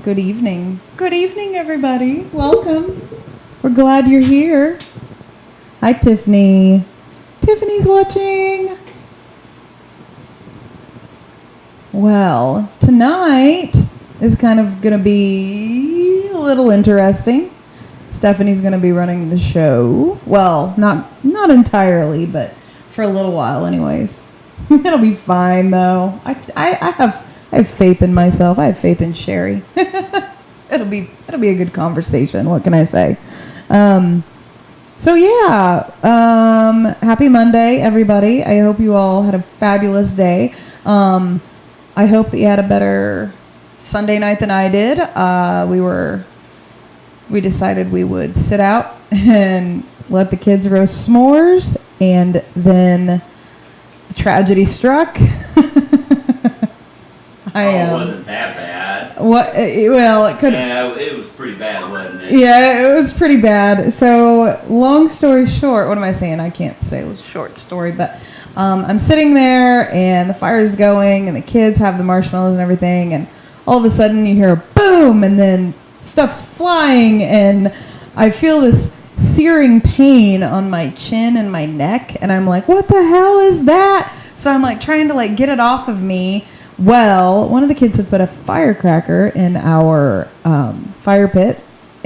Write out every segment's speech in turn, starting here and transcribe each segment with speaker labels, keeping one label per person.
Speaker 1: Good evening. Good evening, everybody. Welcome. We're glad you're here. Hi, Tiffany. Tiffany's watching. Well, tonight is kind of going to be a little interesting. Stephanie's going to be running the show. Well, not entirely, but for a little while anyways. It'll be fine, though. I have faith in myself. I have faith in Sherry. It'll be a good conversation. What can I say? So yeah, happy Monday, everybody. I hope you all had a fabulous day. I hope that you had a better Sunday night than I did. We decided we would sit out and let the kids roast s'mores, and then the tragedy struck.
Speaker 2: It wasn't that bad.
Speaker 1: Well, it could.
Speaker 2: Yeah, it was pretty bad, wasn't it?
Speaker 1: Yeah, it was pretty bad. So, long story short, what am I saying? I can't say it was a short story, but I'm sitting there, and the fire's going, and the kids have the marshmallows and everything, and all of a sudden you hear a boom, and then stuff's flying, and I feel this searing pain on my chin and my neck, and I'm like, what the hell is that? So I'm like trying to like get it off of me. Well, one of the kids had put a firecracker in our fire pit,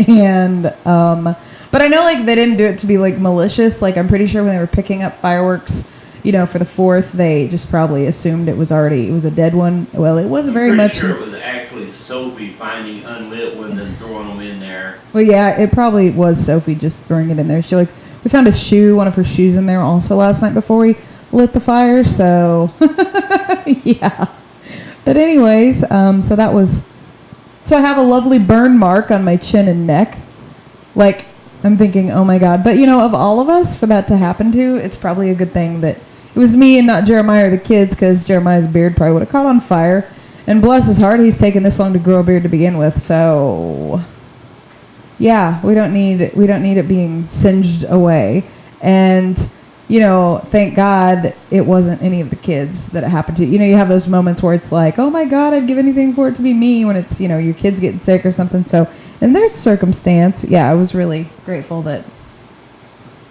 Speaker 1: and but I know like they didn't do it to be like malicious. Like I'm pretty sure when they were picking up fireworks, you know, for the 4th, they just probably assumed it was a dead one. Well, it was very much.
Speaker 2: Sure it was actually Sophie finding unlit ones and throwing them in there.
Speaker 1: Well, yeah, it probably was Sophie just throwing it in there. We found one of her shoes in there also last night before we lit the fire. So yeah. But anyways, so I have a lovely burn mark on my chin and neck. Like, I'm thinking, oh my God. But, you know, of all of us, for that to happen to, it's probably a good thing that it was me and not Jeremiah or the kids, because Jeremiah's beard probably would have caught on fire. And bless his heart, he's taken this long to grow a beard to begin with. So, yeah, we don't need it being singed away. And you know, thank God it wasn't any of the kids that it happened to. You know, you have those moments where it's like, oh my God, I'd give anything for it to be me, when it's, you know, your kid's getting sick or something. So in their circumstance, yeah, I was really grateful that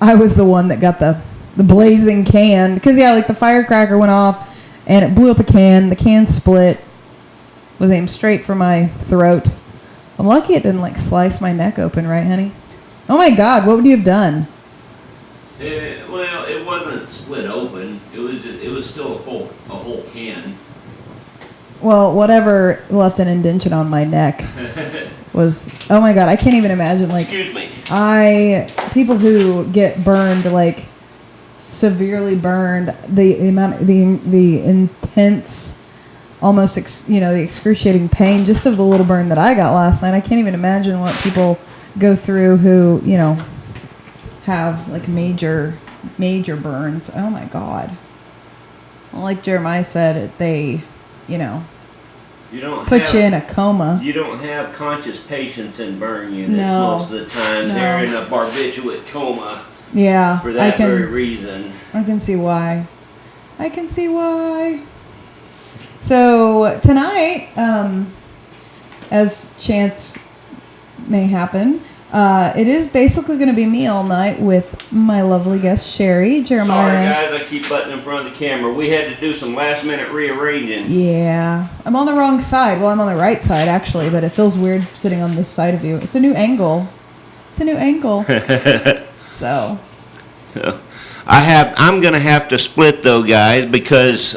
Speaker 1: I was the one that got the blazing can. Because, yeah, like the firecracker went off and it blew up a can. The can split, was aimed straight for my throat. I'm lucky it didn't like slice my neck open, right, honey? Oh my God, what would you have done?
Speaker 2: Well, it wasn't split open. It was still a whole can.
Speaker 1: Well, whatever left an indentation on my neck was, oh my God, I can't even imagine. Like,
Speaker 2: excuse me.
Speaker 1: People who get burned, like severely burned, the intense, almost the excruciating pain just of the little burn that I got last night. I can't even imagine what people go through who, you know, have like major burns. Oh my God. Well, like Jeremiah said, they, you know, put you in a coma.
Speaker 2: You don't have conscious patients in burn units
Speaker 1: most
Speaker 2: of the time. No. They're in a barbiturate coma.
Speaker 1: Yeah.
Speaker 2: For that very reason.
Speaker 1: I can see why. So tonight, as chance may happen, It is basically going to be me all night with my lovely guest Sherry, Jeremiah.
Speaker 2: Sorry, guys, I keep butting in front of the camera. We had to do some last-minute rearranging.
Speaker 1: Yeah, I'm on the wrong side. Well, I'm on the right side actually, but it feels weird sitting on this side of you. It's a new angle. So.
Speaker 2: I'm gonna have to split though, guys, because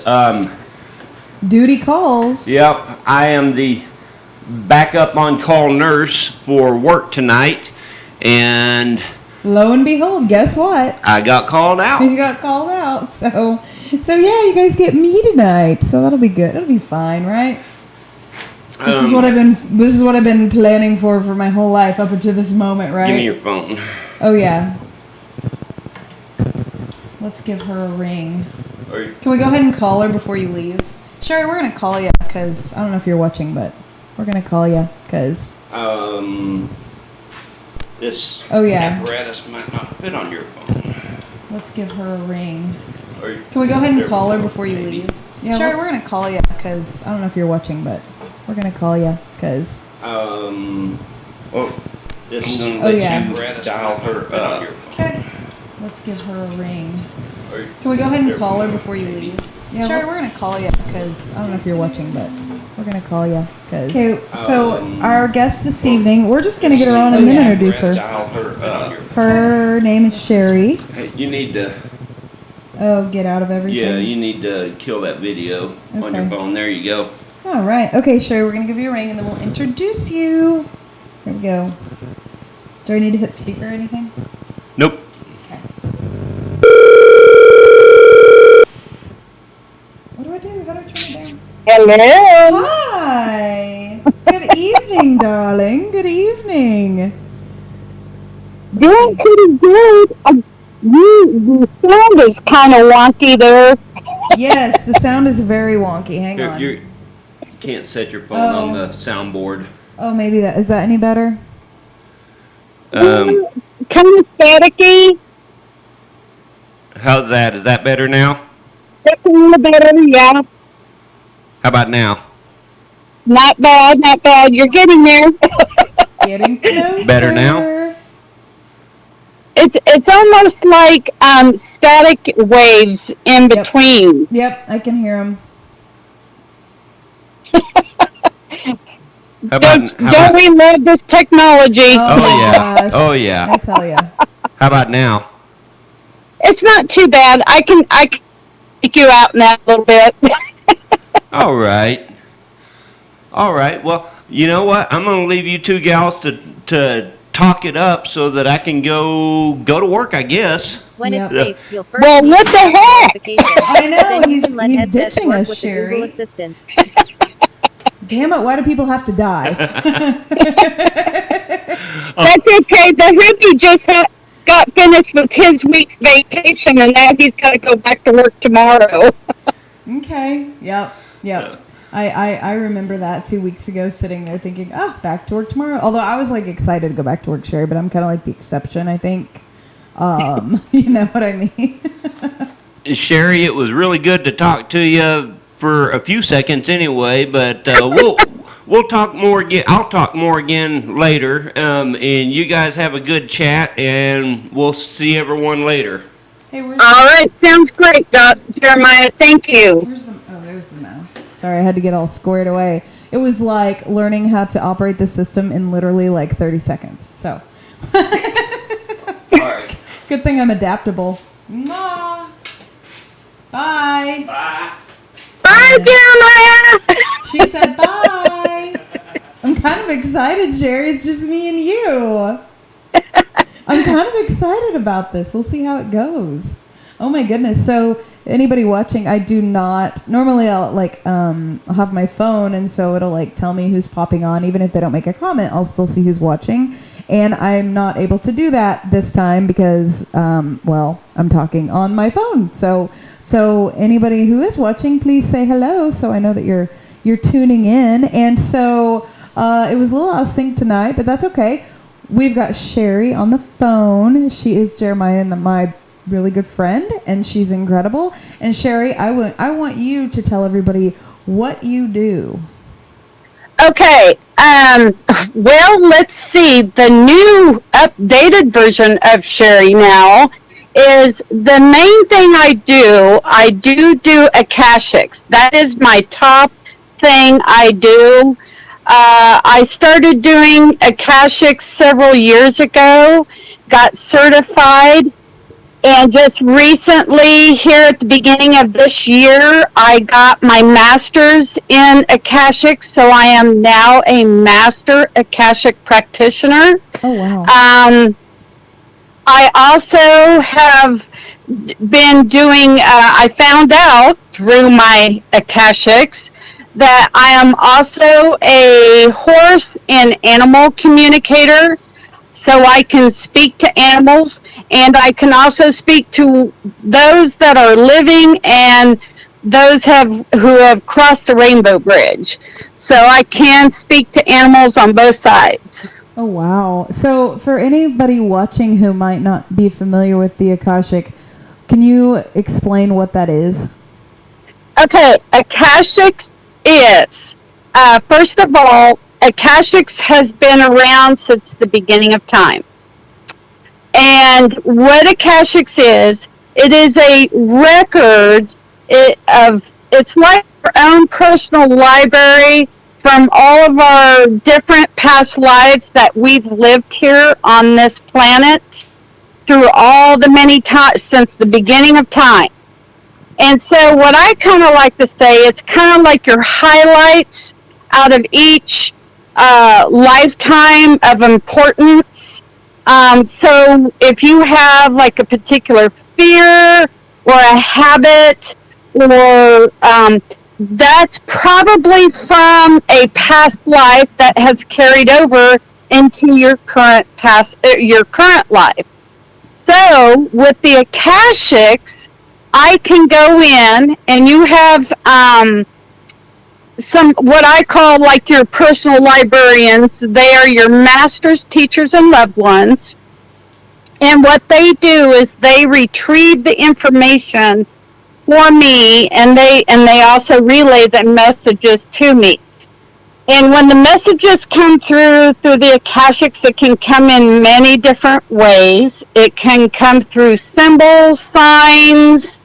Speaker 1: Duty calls.
Speaker 2: yep, I am the backup on-call nurse for work tonight, and
Speaker 1: Lo and behold, guess what?
Speaker 2: I got called out.
Speaker 1: You got called out. So yeah, you guys get me tonight. So that'll be good. It'll be fine, right? This is what I've been planning for my whole life up until this moment, right?
Speaker 2: Give me your phone.
Speaker 1: Oh yeah. Let's give her a ring. Can we go ahead and call her before you leave? Sherry, we're gonna call you because I don't know if you're watching, but we're gonna call you because.
Speaker 2: This
Speaker 1: Oh, yeah.
Speaker 2: apparatus might not fit on your phone.
Speaker 1: Let's give her a ring.
Speaker 2: Or-
Speaker 1: Can we go ahead and call her before you
Speaker 2: Maybe.
Speaker 1: leave? Yeah, Sherry, we're gonna call you because I don't know if you're watching, but we're gonna call you because.
Speaker 2: This is gonna
Speaker 1: Oh,
Speaker 2: let
Speaker 1: yeah.
Speaker 2: you dial her up.
Speaker 1: Okay. Let's give her a ring. Can we go ahead and call her before you leave? Yeah, Sherry, we're gonna call you because I don't know if you're watching, but we're gonna call you because. Okay, so our guest this evening, we're just gonna get her on and then introduce her.
Speaker 2: Dial her up.
Speaker 1: Her name is Sherry.
Speaker 2: Hey, you need to.
Speaker 1: Oh, get out of everything.
Speaker 2: Yeah, you need to kill that video on your
Speaker 1: Okay.
Speaker 2: phone. There you go.
Speaker 1: All right. Okay, Sherry, we're gonna give you a ring and then we'll introduce you. There we go. Do I need to hit speaker or anything?
Speaker 2: Nope.
Speaker 1: What do I do? How do I turn it down?
Speaker 3: Hello.
Speaker 1: Hi. Good evening, darling. Good evening.
Speaker 3: Doing pretty good. The sound is kind of wonky there.
Speaker 1: Yes, the sound is very wonky. Hang on.
Speaker 2: You can't set your phone on
Speaker 1: Oh.
Speaker 2: the soundboard.
Speaker 1: Oh, maybe is that any better?
Speaker 3: Kind of staticky.
Speaker 2: How's that? Is that better now?
Speaker 3: It's a little better, yeah.
Speaker 2: How about now?
Speaker 3: Not bad, not bad. You're getting there.
Speaker 1: Getting closer.
Speaker 2: Better now?
Speaker 3: It's almost like static waves in
Speaker 1: Yep.
Speaker 3: between.
Speaker 1: Yep, I can hear him.
Speaker 2: How about,
Speaker 3: Don't we love this technology?
Speaker 1: Oh,
Speaker 2: oh
Speaker 1: my
Speaker 2: yeah.
Speaker 1: gosh.
Speaker 2: Oh yeah.
Speaker 1: I tell ya.
Speaker 2: How about now?
Speaker 3: It's not too bad. I can take you out in that a little bit.
Speaker 2: All right. All right. Well, you know what? I'm gonna leave you two gals to talk it up so that I can go to work, I guess.
Speaker 4: When
Speaker 1: Yep.
Speaker 4: it's safe, you'll first
Speaker 3: Well,
Speaker 4: need
Speaker 3: what
Speaker 4: to
Speaker 3: the
Speaker 4: get
Speaker 3: heck?
Speaker 4: notification.
Speaker 1: I know,
Speaker 4: Then you
Speaker 1: he's-
Speaker 4: can let
Speaker 1: he's
Speaker 4: headsets
Speaker 1: ditching
Speaker 4: work
Speaker 1: us,
Speaker 4: with the
Speaker 1: Sherry.
Speaker 4: Google Assistant.
Speaker 1: Damn it, why do people have to die?
Speaker 3: That's okay. The hippie just got finished with his week's vacation, and now he's got to go back to work tomorrow.
Speaker 1: Okay. Yep. I remember that 2 weeks ago sitting there thinking, back to work tomorrow. Although I was like excited to go back to work, Sherry, but I'm kind of like the exception, I think. You know what I mean?
Speaker 2: Sherry, it was really good to talk to you for a few seconds anyway, but we'll talk more again. I'll talk more again later, and you guys have a good chat, and we'll see everyone later.
Speaker 1: Hey, where's
Speaker 3: All right, sounds great, Jeremiah. Thank you.
Speaker 1: there's the mouse. Sorry, I had to get all squared away. It was like learning how to operate the system in literally like 30 seconds. So,
Speaker 2: All right.
Speaker 1: good thing I'm adaptable. Mwah. Bye.
Speaker 2: Bye.
Speaker 3: Bye, Jeremiah.
Speaker 1: She said bye. I'm kind of excited, Sherry. It's just me and you. I'm kind of excited about this. We'll see how it goes. Oh my goodness. So anybody watching, I do not normally I'll I'll have my phone and so it'll like tell me who's popping on. Even if they don't make a comment, I'll still see who's watching. And I'm not able to do that this time because I'm talking on my phone. So anybody who is watching, please say hello so I know that you're tuning in. And so it was a little out of sync tonight, but that's okay. We've got Sherry on the phone. She is Jeremiah and my really good friend, and she's incredible. And Sherry, I want you to tell everybody what you do.
Speaker 3: Okay. Well, let's see. The new updated version of Sherry now is the main thing I do. I do Akashics. That is my top thing I do. I started doing Akashics several years ago, got certified, and just recently, here at the beginning of this year, I got my master's in Akashics, so I am now a master Akashic practitioner.
Speaker 1: Oh, wow.
Speaker 3: I also have been doing, I found out through my Akashics that I am also a horse and animal communicator. So I can speak to animals, and I can also speak to those that are living and those who have crossed the Rainbow Bridge. So I can speak to animals on both sides.
Speaker 1: Oh, wow. So for anybody watching who might not be familiar with the Akashic, can you explain what that is?
Speaker 3: Okay, Akashics is, first of all, Akashics has been around since the beginning of time. And what Akashics is, it is a record it's like our own personal library from all of our different past lives that we've lived here on this planet through all the many times since the beginning of time. And so what I kind of like to say, it's kind of like your highlights out of each lifetime of importance. So if you have like a particular fear or a habit, or that's probably from a past life that has carried over into your current life. So with the Akashics, I can go in and you have some what I call like your personal librarians. They are your masters, teachers, and loved ones. And what they do is they retrieve the information for me, and they also relay the messages to me. And when the messages come through the Akashics, it can come in many different ways. It can come through symbols, signs,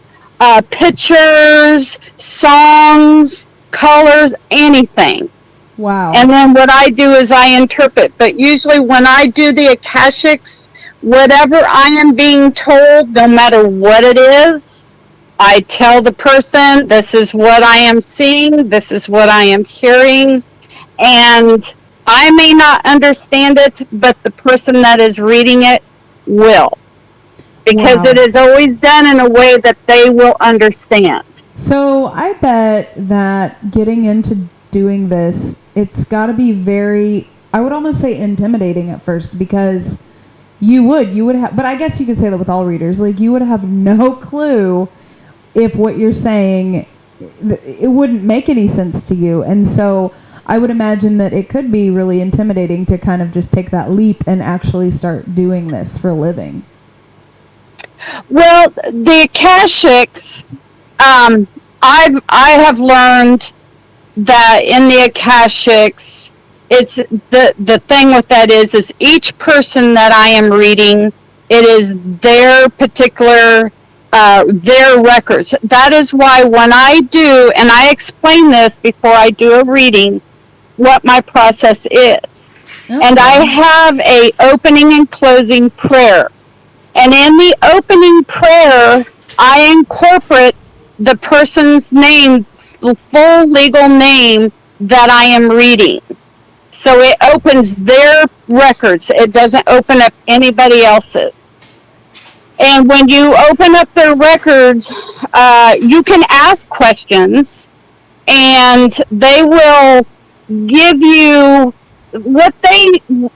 Speaker 3: pictures, songs, colors, anything.
Speaker 1: Wow.
Speaker 3: And then what I do is I interpret. But usually when I do the Akashics, whatever I am being told, no matter what it is, I tell the person, this is what I am seeing, this is what I am hearing, and I may not understand it, but the person that is reading it will. Because
Speaker 1: Wow.
Speaker 3: it is always done in a way that they will understand.
Speaker 1: So I bet that getting into doing this, it's got to be very, I would almost say intimidating at first, because you would have, but I guess you could say that with all readers, like you would have no clue if what you're saying, it wouldn't make any sense to you. And so I would imagine that it could be really intimidating to kind of just take that leap and actually start doing this for a living.
Speaker 3: Well, the Akashics, I have learned that in the Akashics, it's the thing with that is each person that I am reading, it is their particular their records. That is why when I do, and I explain this before I do a reading, what my process is.
Speaker 1: Okay.
Speaker 3: And I have a opening and closing prayer. And in the opening prayer, I incorporate the person's name, the full legal name that I am reading. So it opens their records. It doesn't open up anybody else's. And when you open up their records, you can ask questions, and they will give you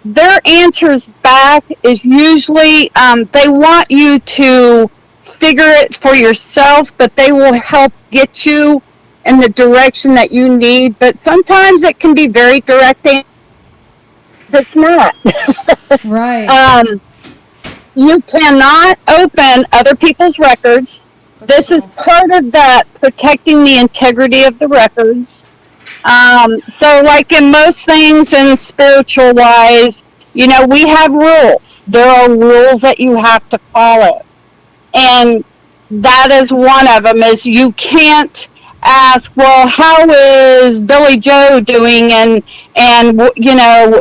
Speaker 3: their answers back is usually, they want you to figure it for yourself, but they will help get you in the direction that you need. But sometimes it can be very direct. It's not.
Speaker 1: Right.
Speaker 3: You cannot open other people's records. This is part of that, protecting the integrity of the records. So like in most things in spiritual wise, we have rules. There are rules that you have to follow. And that is one of them is you can't ask, well, how is Billy Joe doing? And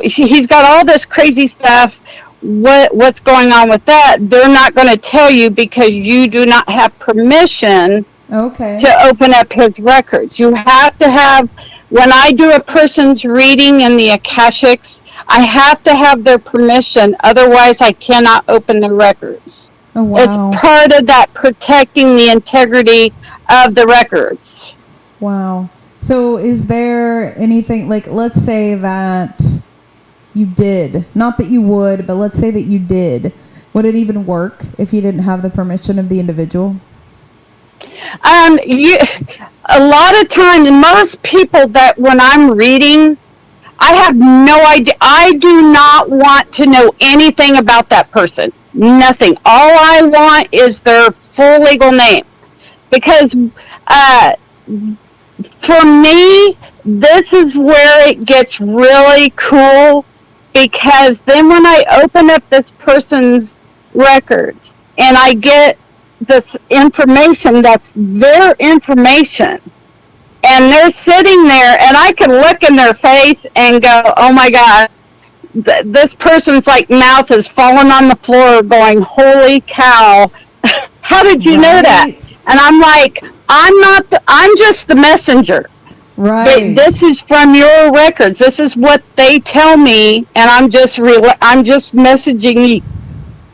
Speaker 3: he's got all this crazy stuff. What's going on with that? They're not going to tell you because you do not have permission to open up his records. You have to have, when I do a person's reading in the Akashics, I have to have their permission. Otherwise, I cannot open the records.
Speaker 1: Oh, wow.
Speaker 3: It's part of that protecting the integrity of the records.
Speaker 1: Wow. So is there anything, like, let's say that you did, not that you would, but let's say that you did, would it even work if you didn't have the permission of the individual?
Speaker 3: A lot of times, most people that when I'm reading, I have no idea. I do not want to know anything about that person. Nothing. All I want is their full legal name. Because for me, this is where it gets really cool. Because then when I open up this person's records and I get this information that's their information, and they're sitting there, and I can look in their face and go, oh my God, this person's like mouth is falling on the floor going, holy cow, how did you know that? And I'm like, I'm just the messenger.
Speaker 1: Right.
Speaker 3: This is from your records. This is what they tell me, and I'm just messaging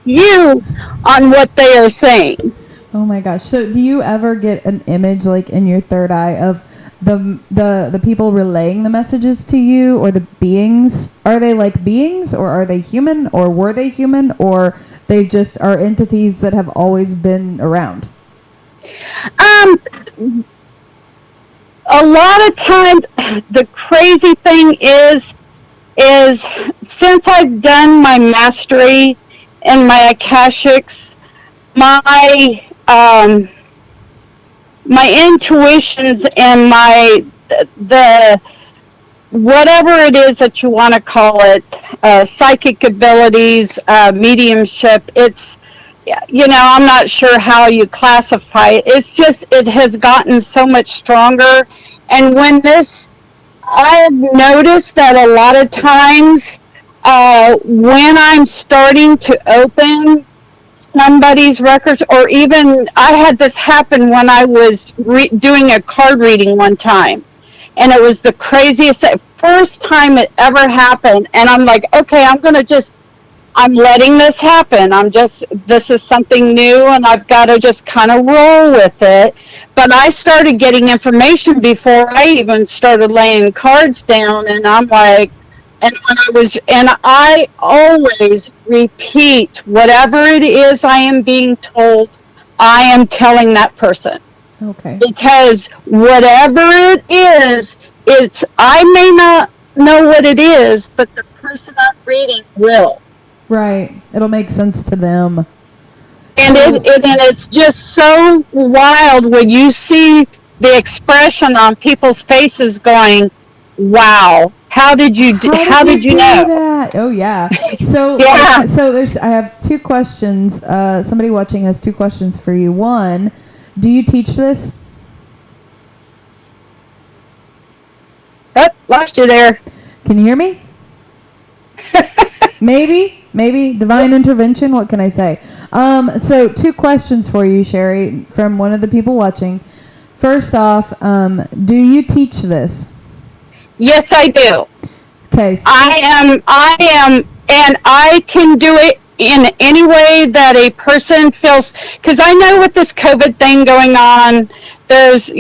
Speaker 3: you on what they are saying.
Speaker 1: Oh my gosh. So do you ever get an image like in your third eye of the people relaying the messages to you, or the beings? Are they like beings, or are they human, or were they human, or they just are entities that have always been around?
Speaker 3: A lot of times, the crazy thing is since I've done my mastery and my Akashics, my intuitions and the whatever it is that you want to call it, psychic abilities, mediumship, it's, I'm not sure how you classify it. It's just, it has gotten so much stronger. And I've noticed that a lot of times, when I'm starting to open somebody's records, or even I had this happen when I was doing a card reading one time, and it was the craziest, first time it ever happened, and I'm like, okay, I'm letting this happen. This is something new, and I've got to just kind of roll with it. But I started getting information before I even started laying cards down, and I'm like, and I always repeat whatever it is I am being told, I am telling that person.
Speaker 1: Okay.
Speaker 3: Because whatever it is, I may not know what it is, but the person I'm reading will.
Speaker 1: Right. It'll make sense to them.
Speaker 3: And it's just so wild when you see the expression on people's faces going, wow, how did you know
Speaker 1: that? Oh yeah. So
Speaker 3: yeah.
Speaker 1: I have two questions. Somebody watching has two questions for you. One, do you teach this?
Speaker 3: Oh, lost you there.
Speaker 1: Can you hear me? Maybe divine intervention. What can I say? So two questions for you, Sherry, from one of the people watching. First off, do you teach this?
Speaker 3: Yes, I do.
Speaker 1: Okay. So
Speaker 3: I am, and I can do it in any way that a person feels, because I know with this COVID thing going on, there's,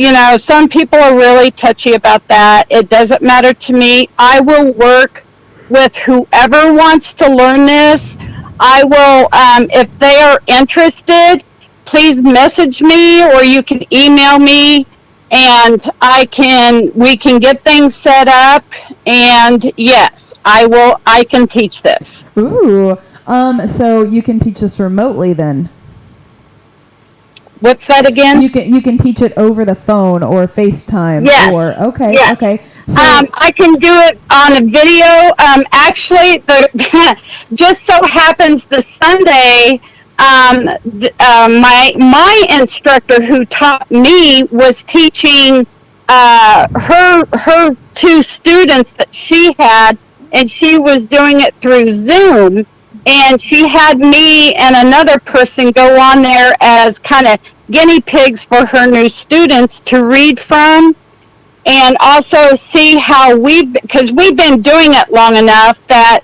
Speaker 3: some people are really touchy about that. It doesn't matter to me. I will work with whoever wants to learn this. I will, if they are interested, please message me, or you can email me, and we can get things set up. And yes, I can teach this.
Speaker 1: Ooh. So you can teach this remotely then?
Speaker 3: What's that again?
Speaker 1: You can teach it over the phone or FaceTime.
Speaker 3: Yes.
Speaker 1: Or okay.
Speaker 3: Yes.
Speaker 1: Okay. So
Speaker 3: I can do it on a video. Actually, just so happens the Sunday, my instructor who taught me was teaching her two students that she had, and she was doing it through Zoom. And she had me and another person go on there as kind of guinea pigs for her new students to read from, and also see how because we've been doing it long enough that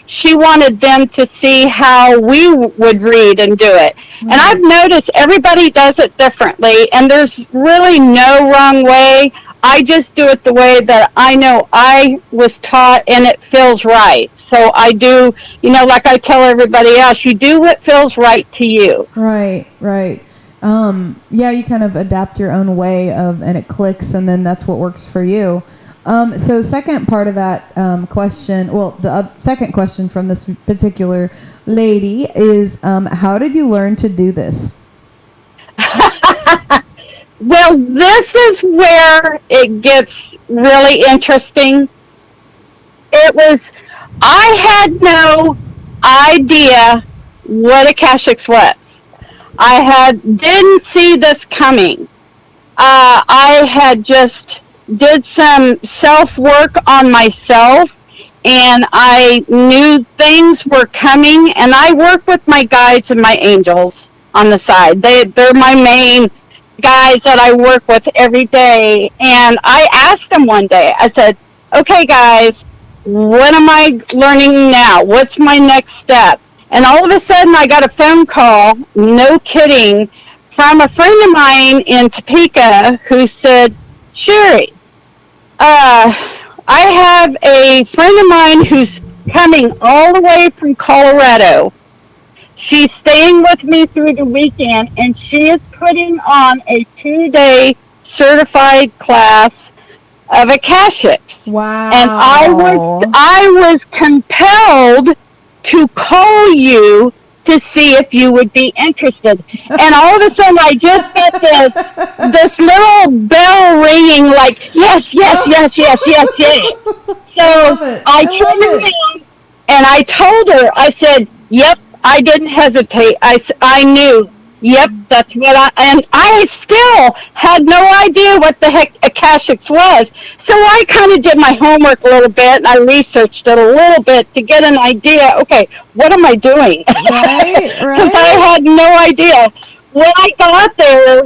Speaker 3: she wanted them to see how we would read and do it. Mm-hmm. And I've noticed everybody does it differently, and there's really no wrong way. I just do it the way that I know I was taught, and it feels right. So I do, like I tell everybody else, you do what feels right to you.
Speaker 1: Right. Yeah, you kind of adapt your own way and it clicks, and then that's what works for you. So second part of that question, the second question from this particular lady is, how did you learn to do this?
Speaker 3: Well, this is where it gets really interesting. I had no idea what Akashics was. I didn't see this coming. I had just did some self-work on myself, and I knew things were coming, and I work with my guides and my angels on the side. They're my main guys that I work with every day. And I asked them one day, I said, okay guys, what am I learning now? What's my next step? And all of a sudden I got a phone call, no kidding, from a friend of mine in Topeka who said, Sherry, I have a friend of mine who's coming all the way from Colorado. She's staying with me through the weekend, and she is putting on a 2-day certified class of Akashics.
Speaker 1: Wow.
Speaker 3: And I was compelled to call you to see if you would be interested. And all of a sudden I just get this little bell ringing like, yes. So I turned around and I told her, I said, yep, I didn't hesitate. I knew, yep, that's what and I still had no idea what the heck Akashics was. So I kind of did my homework a little bit, and I researched it a little bit to get an idea, okay, what am I doing?
Speaker 1: Right.
Speaker 3: Because I had no idea. When I got there,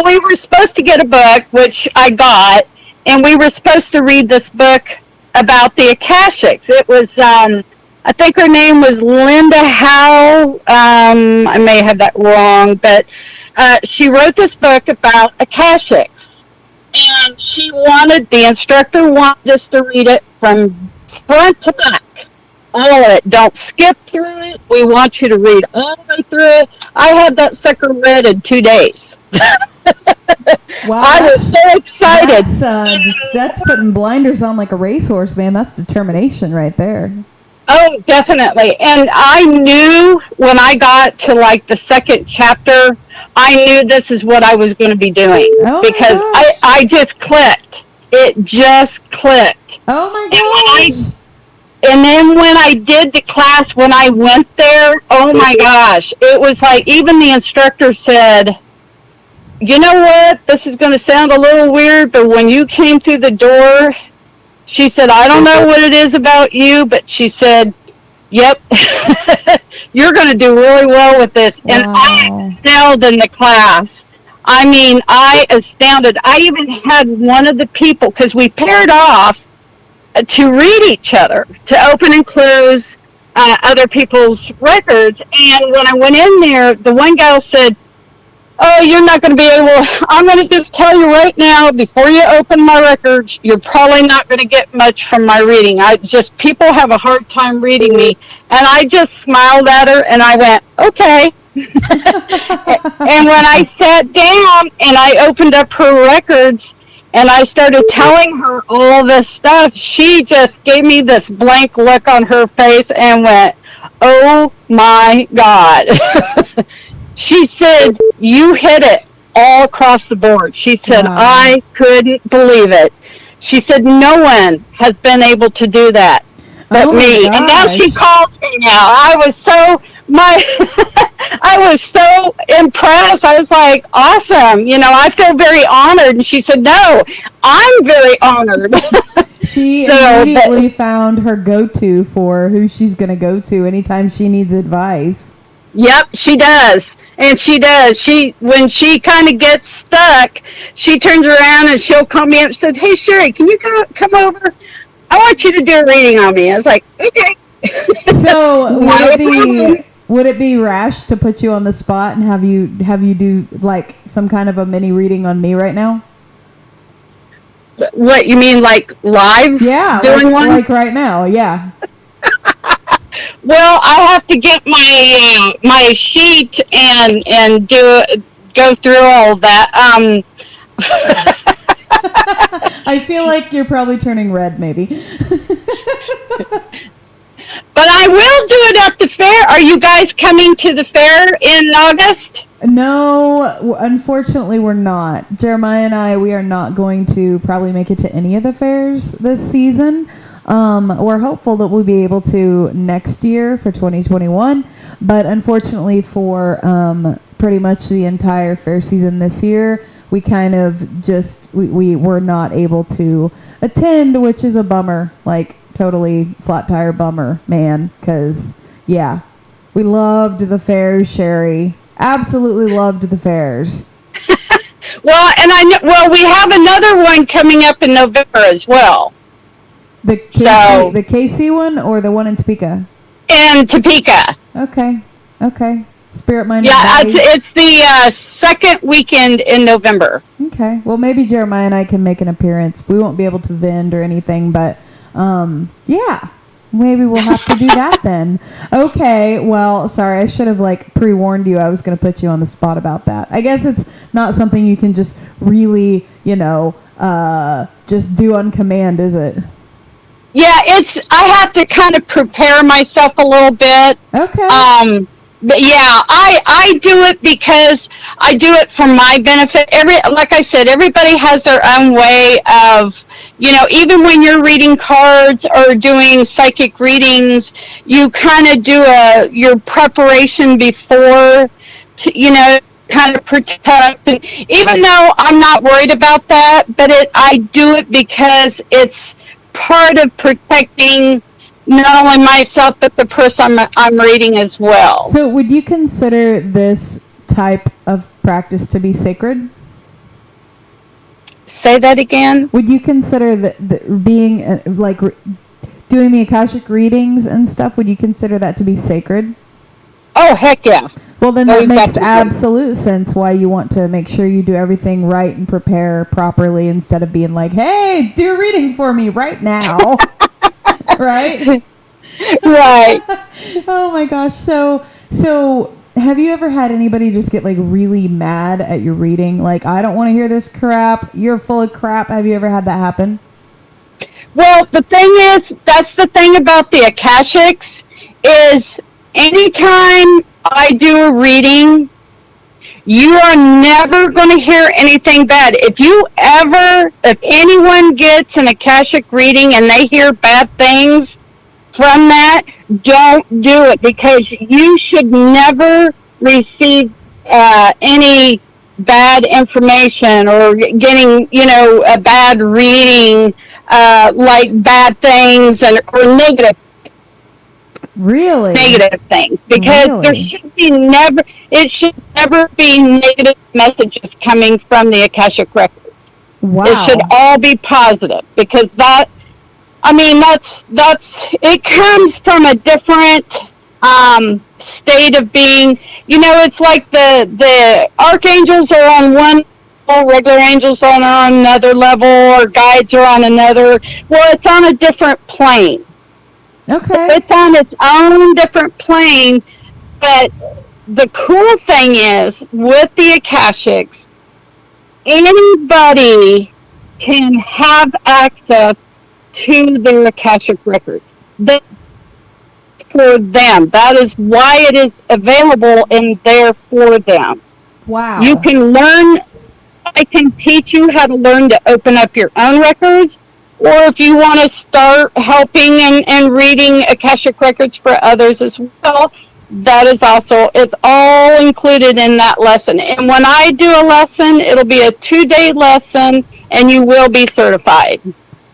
Speaker 3: we were supposed to get a book, which I got, and we were supposed to read this book about the Akashics. It was, I think her name was Linda Howe. I may have that wrong, but she wrote this book about Akashics. And the instructor wanted us to read it from front to back. All of it. Don't skip through it. We want you to read all the way through it. I had that sucker read in 2 days.
Speaker 1: Wow,
Speaker 3: I was so excited.
Speaker 1: That's putting blinders on like a racehorse, man. That's determination right there.
Speaker 3: Oh, definitely. And I knew when I got to like the second chapter, I knew this is what I was going to be doing.
Speaker 1: Oh,
Speaker 3: because I just clicked. It just clicked.
Speaker 1: Oh my gosh.
Speaker 3: And then when I did the class, when I went there, oh my gosh, it was like, even the instructor said, you know what, this is going to sound a little weird, but when you came through the door, she said, I don't know what it is about you, but she said, yep, you're going to do really well with this. Wow. And I excelled in the class. I mean, I astounded. I even had one of the people, because we paired off to read each other, to open and close other people's records. And when I went in there, the one gal said, oh, you're not going to be able, I'm going to just tell you right now, before you open my records, you're probably not going to get much from my reading. People have a hard time reading me. And I just smiled at her and I went, okay. And when I sat down and I opened up her records and I started telling her all this stuff, she just gave me this blank look on her face and went, oh my God. She said, you hit it all across the board. She said,
Speaker 1: Wow.
Speaker 3: I couldn't believe it. She said, no one has been able to do that but
Speaker 1: Oh my
Speaker 3: me. And now she
Speaker 1: gosh.
Speaker 3: calls me now. I was so I was so impressed. I was like, awesome. I feel very honored. And she said, no, I'm very honored.
Speaker 1: She
Speaker 3: So,
Speaker 1: immediately found her go-to for who she's going to go to anytime she needs advice.
Speaker 3: Yep, she does. And she does. When she kind of gets stuck, she turns around and she'll call me up and said, hey, Sherry, can you come over? I want you to do a reading on me. I was like, okay.
Speaker 1: So
Speaker 3: Not a problem.
Speaker 1: would it be rash to put you on the spot and have you do like some kind of a mini reading on me right now?
Speaker 3: What, you mean like live?
Speaker 1: Yeah,
Speaker 3: Doing one?
Speaker 1: like right now. Yeah.
Speaker 3: Well, I have to get my sheet and go through all that.
Speaker 1: I feel like you're probably turning red, maybe.
Speaker 3: But I will do it at the fair. Are you guys coming to the fair in August?
Speaker 1: No, unfortunately, we're not. Jeremiah and I, we are not going to probably make it to any of the fairs this season. We're hopeful that we'll be able to next year for 2021, but unfortunately for pretty much the entire fair season this year, we kind of just, we were not able to attend, which is a bummer, like totally flat tire bummer, man, because, yeah, we loved the fairs, Sherry. Absolutely loved the fairs.
Speaker 3: Well, and we have another one coming up in November as well.
Speaker 1: The KC one or the one in Topeka?
Speaker 3: In Topeka.
Speaker 1: Okay. Spirit-minded.
Speaker 3: Yeah,
Speaker 1: Valley.
Speaker 3: it's the second weekend in November.
Speaker 1: Okay. Well, maybe Jeremiah and I can make an appearance. We won't be able to vend or anything, but yeah. Maybe we'll have to do that then. Okay, well, sorry, I should have pre-warned you. I was going to put you on the spot about that. I guess it's not something you can just really, just do on command, is it?
Speaker 3: Yeah, I have to kind of prepare myself a little bit.
Speaker 1: Okay.
Speaker 3: But yeah, I do it because I do it for my benefit. Like I said, everybody has their own way of, even when you're reading cards or doing psychic readings, you kind of do your preparation before to, kind of protect. And even though I'm not worried about that, but I do it because it's part of protecting not only myself, but the person I'm reading as well.
Speaker 1: So would you consider this type of practice to be sacred?
Speaker 3: Say that again?
Speaker 1: Would you consider that being, doing the Akashic readings and stuff, would you consider that to be sacred?
Speaker 3: Oh, heck yeah.
Speaker 1: Well, then that makes
Speaker 3: definitely.
Speaker 1: absolute sense why you want to make sure you do everything right and prepare properly instead of being like, hey, do a reading for me right now. Right?
Speaker 3: Right.
Speaker 1: Oh my gosh. So have you ever had anybody just get really mad at your reading? Like, I don't want to hear this crap. You're full of crap. Have you ever had that happen?
Speaker 3: Well, the thing is, that's the thing about the Akashics is anytime I do a reading, you are never going to hear anything bad. If anyone gets an Akashic reading and they hear bad things from that, don't do it, because you should never receive any bad information or getting, a bad reading, like bad things or negative
Speaker 1: Really?
Speaker 3: negative things, because
Speaker 1: Really?
Speaker 3: it should never be negative messages coming from the Akashic record.
Speaker 1: Wow.
Speaker 3: It should all be positive, because it comes from a different state of being. It's like the archangels are on one level, regular angels are on another level, or guides are on another. Well, it's on a different plane.
Speaker 1: Okay.
Speaker 3: It's on its own different plane, but the cool thing is, with the Akashics, anybody can have access to their Akashic records. for them. That is why it is available and there for them.
Speaker 1: Wow.
Speaker 3: You can learn, I can teach you how to learn to open up your own records, or if you want to start helping and reading Akashic Records for others as well, that is also, it's all included in that lesson. And when I do a lesson, it'll be a 2-day lesson, and you will be certified.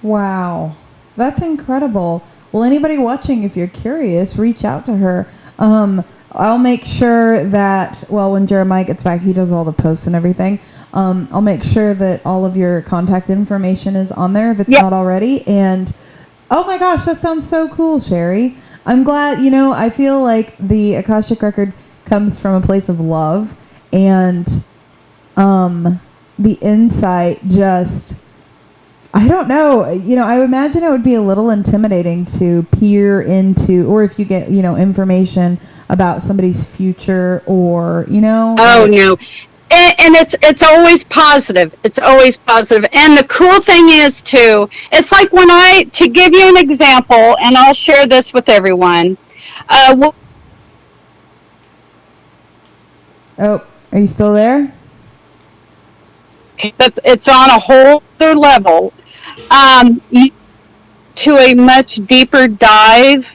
Speaker 1: Wow. That's incredible. Well, anybody watching, if you're curious, reach out to her. I'll make sure that, well, when Jeremiah gets back, he does all the posts and everything. I'll make sure that all of your contact information is on there if it's not already. And, oh my gosh, that sounds so cool, Sherry. I'm glad, I feel like the Akashic Record comes from a place of love, and the insight just, I don't know, I imagine it would be a little intimidating to peer into, or if you get, information about somebody's future, or,
Speaker 3: Oh, no. And it's always positive. It's always positive. And the cool thing is, too, it's like to give you an example, and I'll share this with everyone.
Speaker 1: Oh, are you still there?
Speaker 3: It's on a whole other level. To a much deeper dive.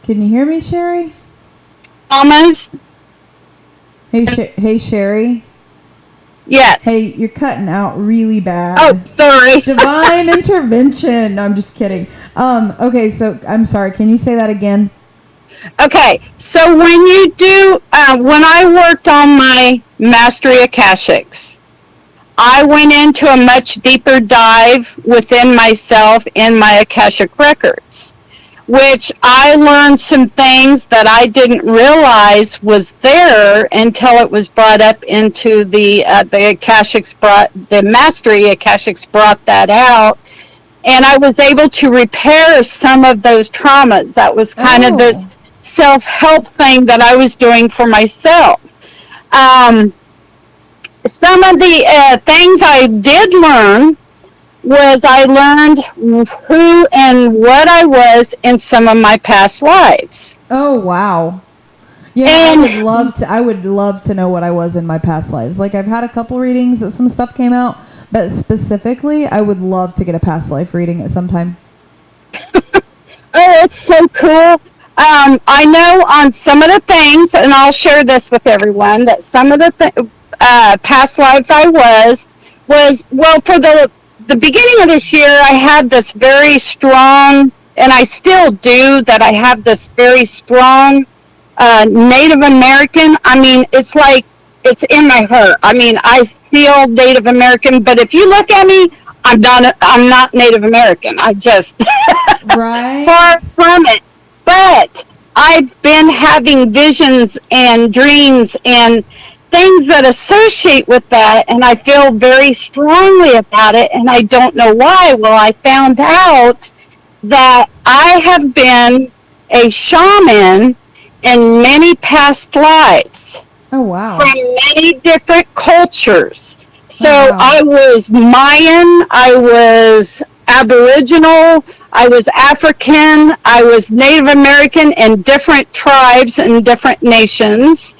Speaker 1: Can you hear me, Sherry?
Speaker 3: Thomas?
Speaker 1: Hey, Sherry?
Speaker 3: Yes.
Speaker 1: Hey, you're cutting out really bad.
Speaker 3: Oh, sorry.
Speaker 1: Divine intervention. No, I'm just kidding. Okay, so I'm sorry. Can you say that again?
Speaker 3: Okay, so when you do, when I worked on my Mastery Akashics, I went into a much deeper dive within myself in my Akashic Records, which I learned some things that I didn't realize was there until it was brought up into the Akashics the Mastery Akashics brought that out, and I was able to repair some of those traumas. That was kind of this self-help thing that I was doing for myself. Some of the things I did learn was I learned who and what I was in some of my past lives.
Speaker 1: Oh, wow. Yeah, I would love to know what I was in my past lives. Like, I've had a couple readings that some stuff came out, but specifically, I would love to get a past life reading at some time.
Speaker 3: Oh, it's so cool. I know on some of the things, and I'll share this with everyone, that some of the past lives I was well, for the beginning of this year, I had this very strong, and I still do, that I have this very strong Native American. I mean, it's like, it's in my heart. I mean, I feel Native American, but if you look at me, I'm not Native American. I just
Speaker 1: right.
Speaker 3: Far from it. But I've been having visions and dreams and things that associate with that, and I feel very strongly about it, and I don't know why. Well, I found out that I have been a shaman in many past lives.
Speaker 1: Oh, wow.
Speaker 3: From many different cultures. So
Speaker 1: wow.
Speaker 3: I was Mayan, I was Aboriginal, I was African, I was Native American in different tribes and different nations.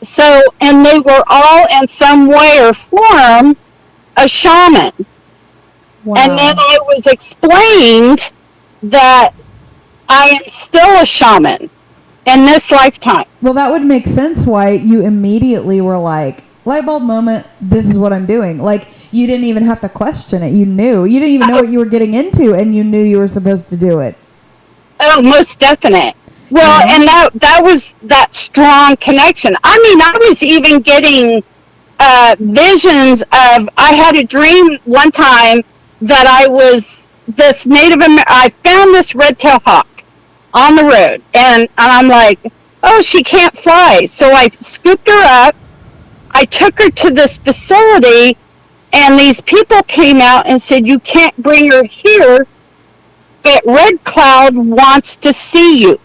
Speaker 3: So, and they were all in some way or form a shaman.
Speaker 1: Wow.
Speaker 3: And then I was explained that I am still a shaman in this lifetime.
Speaker 1: Well, that would make sense why you immediately were like, light bulb moment, this is what I'm doing. Like, you didn't even have to question it. You knew. You didn't even know what you were getting into, and you knew you were supposed to do it.
Speaker 3: Oh, most definite. Well, and that was that strong connection. I mean, I was even getting visions of, I had a dream one time that I was this Native American, I found this red-tailed hawk on the road, and I'm like, oh, she can't fly. So I scooped her up, I took her to this facility, and these people came out and said, you can't bring her here, but Red Cloud wants to see you.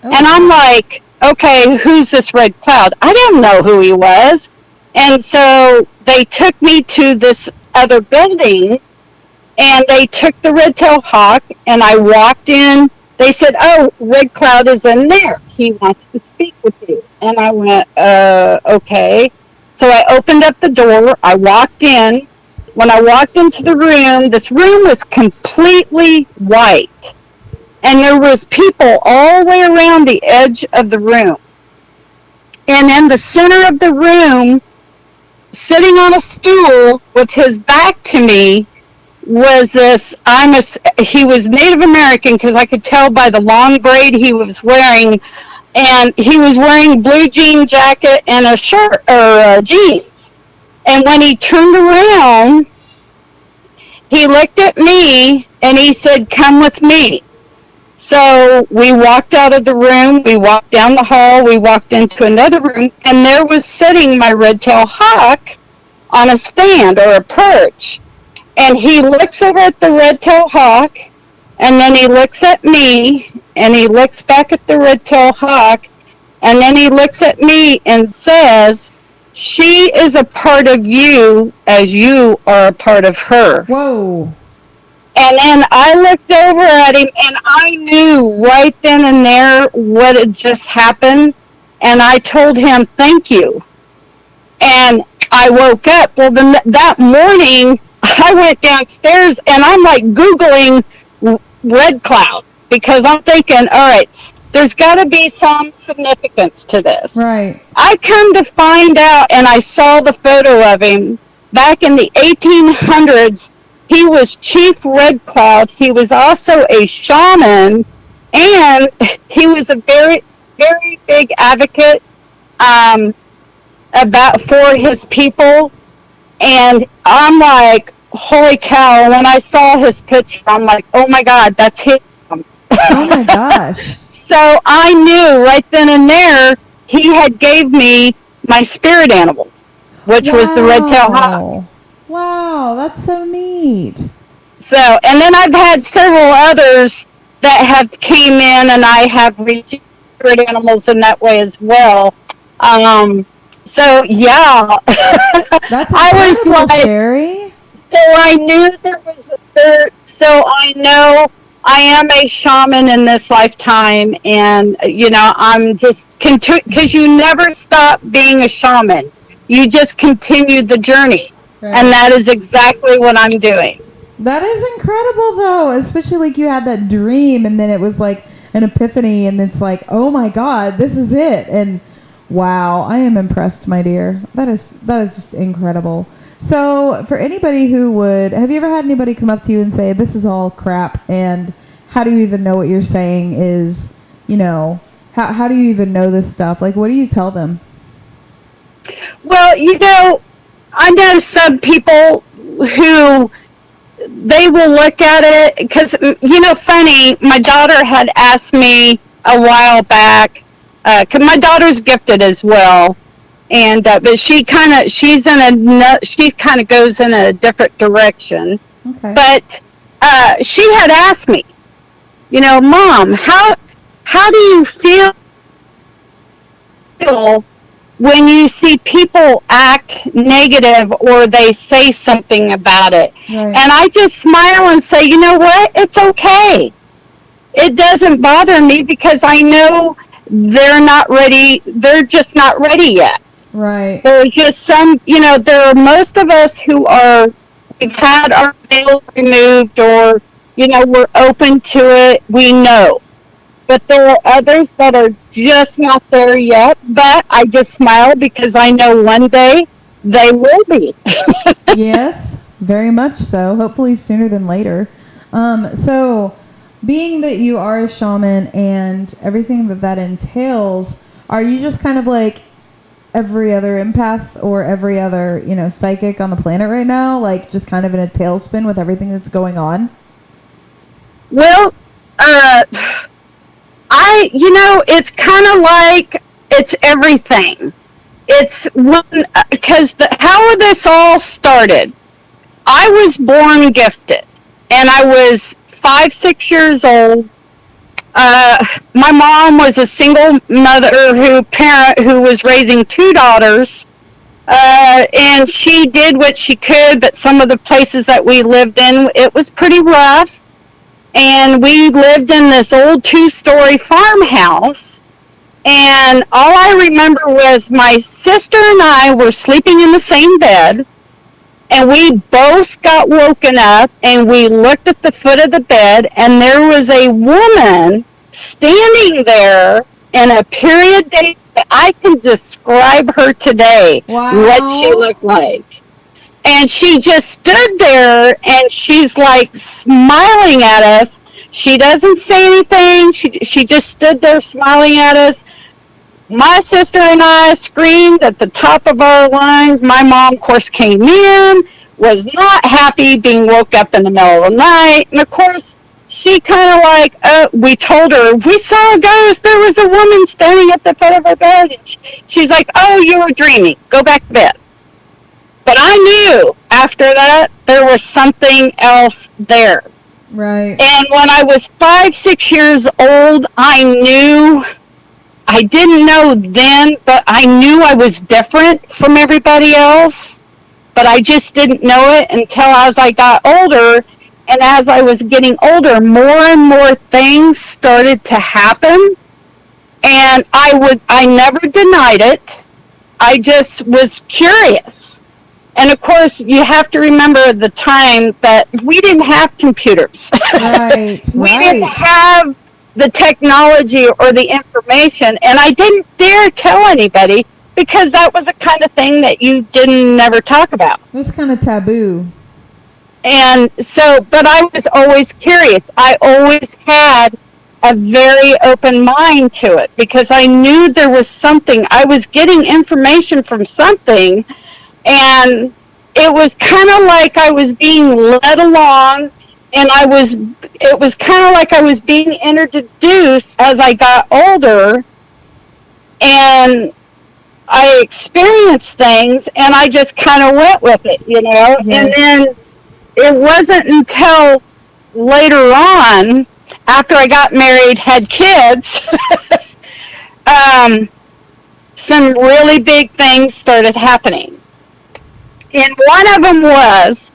Speaker 3: Oh. And I'm like, okay, who's this Red Cloud? I didn't know who he was. And so they took me to this other building, and they took the red-tailed hawk, and I walked in. They said, "Oh, Red Cloud is in there. He wants to speak with you." And I went, okay. So I opened up the door. I walked in. When I walked into the room, this room was completely white. And there was people all the way around the edge of the room. And in the center of the room, sitting on a stool with his back to me, was this, he was Native American, because I could tell by the long braid he was wearing, and he was wearing blue jean jacket and a shirt, or jeans. And when he turned around, he looked at me and he said, "Come with me." So we walked out of the room, we walked down the hall, we walked into another room, and there was sitting my red-tailed hawk on a stand or a perch. And he looks over at the red-tailed hawk, and then he looks at me, and he looks back at the red-tailed hawk, and then he looks at me and says, "She is a part of you as you are a part of her."
Speaker 1: Whoa.
Speaker 3: And then I looked over at him, and I knew right then and there what had just happened, and I told him, "Thank you." And I woke up. Well, that morning, I went downstairs, and I'm like Googling Red Cloud, because I'm thinking, all right, there's got to be some significance to this.
Speaker 1: Right.
Speaker 3: I come to find out, and I saw the photo of him back in the 1800s. He was Chief Red Cloud. He was also a shaman, and he was a very, very big advocate for his people. And I'm like, holy cow, when I saw his picture, I'm like, oh my God, that's him.
Speaker 1: Oh my gosh.
Speaker 3: So I knew right then and there he had gave me my spirit animal, which was the red-tailed hawk.
Speaker 1: Wow, that's so neat.
Speaker 3: So, and then I've had several others that have came in, and I have received spirit animals in that way as well. So yeah,
Speaker 1: That's
Speaker 3: I was like,
Speaker 1: Sherry.
Speaker 3: so I knew there was a third. So I know I am a shaman in this lifetime, and I'm just because you never stop being a shaman. You just continue the journey, right. And that is exactly what I'm doing.
Speaker 1: That is incredible, though, especially like you had that dream, and then it was like an epiphany, and it's like, oh my God, this is it, and. Wow, I am impressed, my dear. That is just incredible. So, for anybody who have you ever had anybody come up to you and say, "This is all crap," and how do you even know what you're saying is, how do you even know this stuff? Like, what do you tell them?
Speaker 3: Well, I know some people who they will look at it because, funny, my daughter had asked me a while back. Cause my daughter's gifted as well, and but she kind of goes in a different direction.
Speaker 1: Okay.
Speaker 3: But she had asked me, Mom, how do you feel when you see people act negative or they say something about it? Right. And I just smile and say, you know what? It's okay. It doesn't bother me because I know. They're not ready. They're just not ready yet.
Speaker 1: Right.
Speaker 3: There's just some, there are most of us we've had our veil removed or, we're open to it. We know. But there are others that are just not there yet. But I just smile because I know one day they will be.
Speaker 1: Yes, very much so. Hopefully sooner than later. So... Being that you are a shaman and everything that entails, are you just kind of like every other empath or every other, psychic on the planet right now? Like just kind of in a tailspin with everything that's going on?
Speaker 3: Well, it's kind of like it's everything. It's because how this all started, I was born gifted and I was 5-6 years old. My mom was a single parent who was raising 2 daughters. And she did what she could, but some of the places that we lived in, it was pretty rough. And we lived in this old 2-story farmhouse. And all I remember was my sister and I were sleeping in the same bed. And we both got woken up, and we looked at the foot of the bed, and there was a woman standing there in a period date. I can describe her today, what she looked like. And she just stood there, and she's like smiling at us. She doesn't say anything. She just stood there smiling at us. My sister and I screamed at the top of our lungs. My mom, of course, came in, was not happy being woke up in the middle of the night. And, of course, she kind of like, we told her, we saw a ghost. There was a woman standing at the foot of our bed. And she's like, oh, you were dreaming. Go back to bed. But I knew after that there was something else there.
Speaker 1: Right.
Speaker 3: And when I was 5, 6 years old, I knew, I didn't know then, but I knew I was different from everybody else. But I just didn't know it until as I got older. And as I was getting older, more and more things started to happen. And I never denied it. I just was curious. And of course, you have to remember the time that we didn't have computers.
Speaker 1: Right,
Speaker 3: We didn't have the technology or the information. And I didn't dare tell anybody because that was the kind of thing that you didn't never talk about.
Speaker 1: It was kind of taboo.
Speaker 3: And so, but I was always curious. I always had a very open mind to it because I knew there was something. I was getting information from something, and it was kind of like I was being led along, and it was kind of like I was being introduced as I got older, and I experienced things, and I just kind of went with it, you know.
Speaker 1: Yes.
Speaker 3: And then it wasn't until later on, after I got married, had kids, some really big things started happening. And one of them was,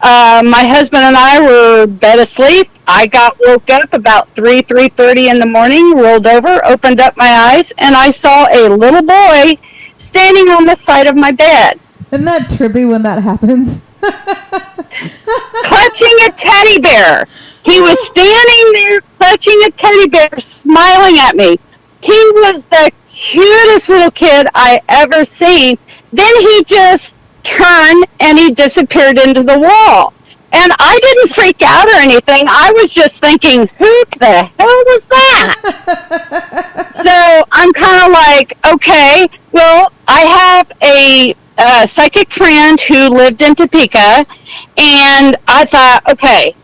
Speaker 3: my husband and I were bed asleep. I got woke up about 3:30 in the morning, rolled over, opened up my eyes, and I saw a little boy standing on the side of my bed.
Speaker 1: Isn't that trippy when that happens?
Speaker 3: Clutching a teddy bear. He was standing there clutching a teddy bear, smiling at me. He was the cutest little kid I ever seen. Then he just turned and he disappeared into the wall. And I didn't freak out or anything. I was just thinking, who the hell was that? So I'm kind of like, okay, well, I have a psychic friend who lived in Topeka, and I thought, okay,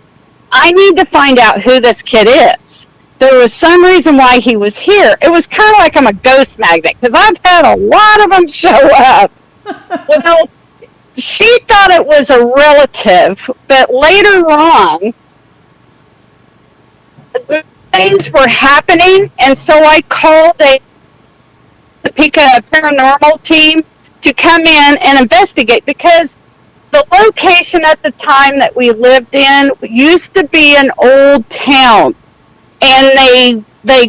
Speaker 3: I need to find out who this kid is. There was some reason why he was here. It was kind of like I'm a ghost magnet, because I've had a lot of them show up. Well, she thought it was a relative, but later on, things were happening, and so I called a Topeka paranormal team to come in and investigate, because the location at the time that we lived in used to be an old town, and they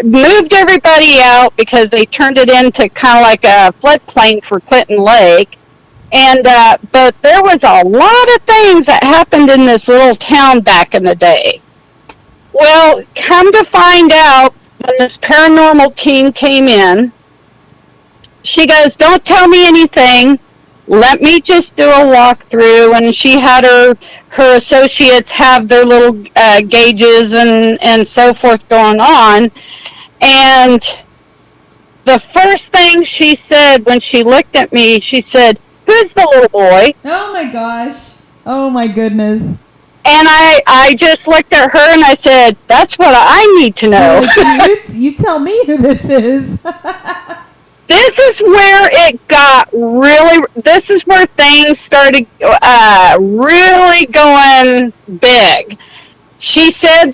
Speaker 3: moved everybody out because they turned it into kind of like a floodplain for Clinton Lake. And but there was a lot of things that happened in this little town back in the day. Well, come to find out, when this paranormal team came in, she goes, don't tell me anything. Let me just do a walkthrough. And she had her associates have their little gauges and so forth going on. And the first thing she said when she looked at me, she said, who's the little boy?
Speaker 1: Oh my gosh. Oh my goodness.
Speaker 3: And I just looked at her and I said, that's what I need to know.
Speaker 1: You tell me who this is.
Speaker 3: This is where it got really, this is where things started really going big. She said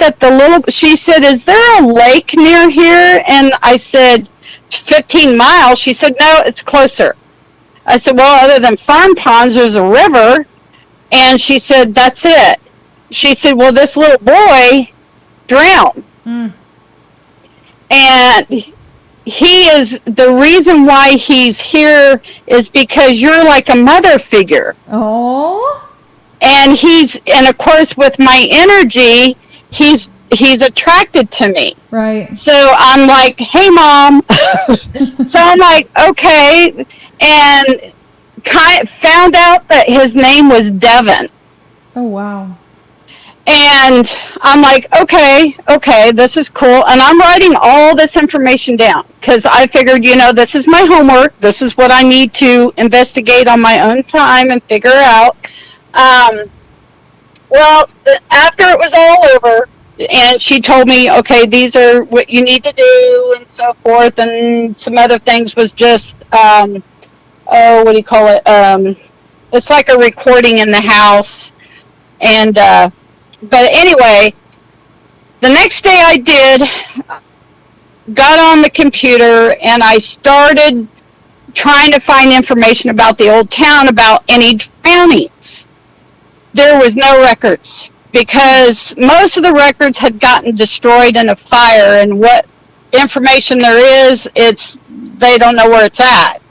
Speaker 3: she said, is there a lake near here? And I said, 15 miles. She said, no, it's closer. I said, well, other than farm ponds, there's a river. And she said, that's it. She said, well, this little boy drowned.
Speaker 1: Mm.
Speaker 3: And he is, the reason why he's here is because you're like a mother figure.
Speaker 1: Oh.
Speaker 3: And and of course, with my energy, he's attracted to me.
Speaker 1: Right.
Speaker 3: So I'm like, hey, Mom. So I'm like, okay. And found out that his name was Devin.
Speaker 1: Oh, wow.
Speaker 3: And I'm like, okay, this is cool. And I'm writing all this information down because I figured, this is my homework. This is what I need to investigate on my own time and figure out. Well, after it was all over, and she told me, okay, these are what you need to do and so forth, and some other things was just, what do you call it? It's like a recording in the house. And, but anyway, the next day I got on the computer and I started trying to find information about the old town, about any drownings. There was no records because most of the records had gotten destroyed in a fire, and what information there is, they don't know where it's at.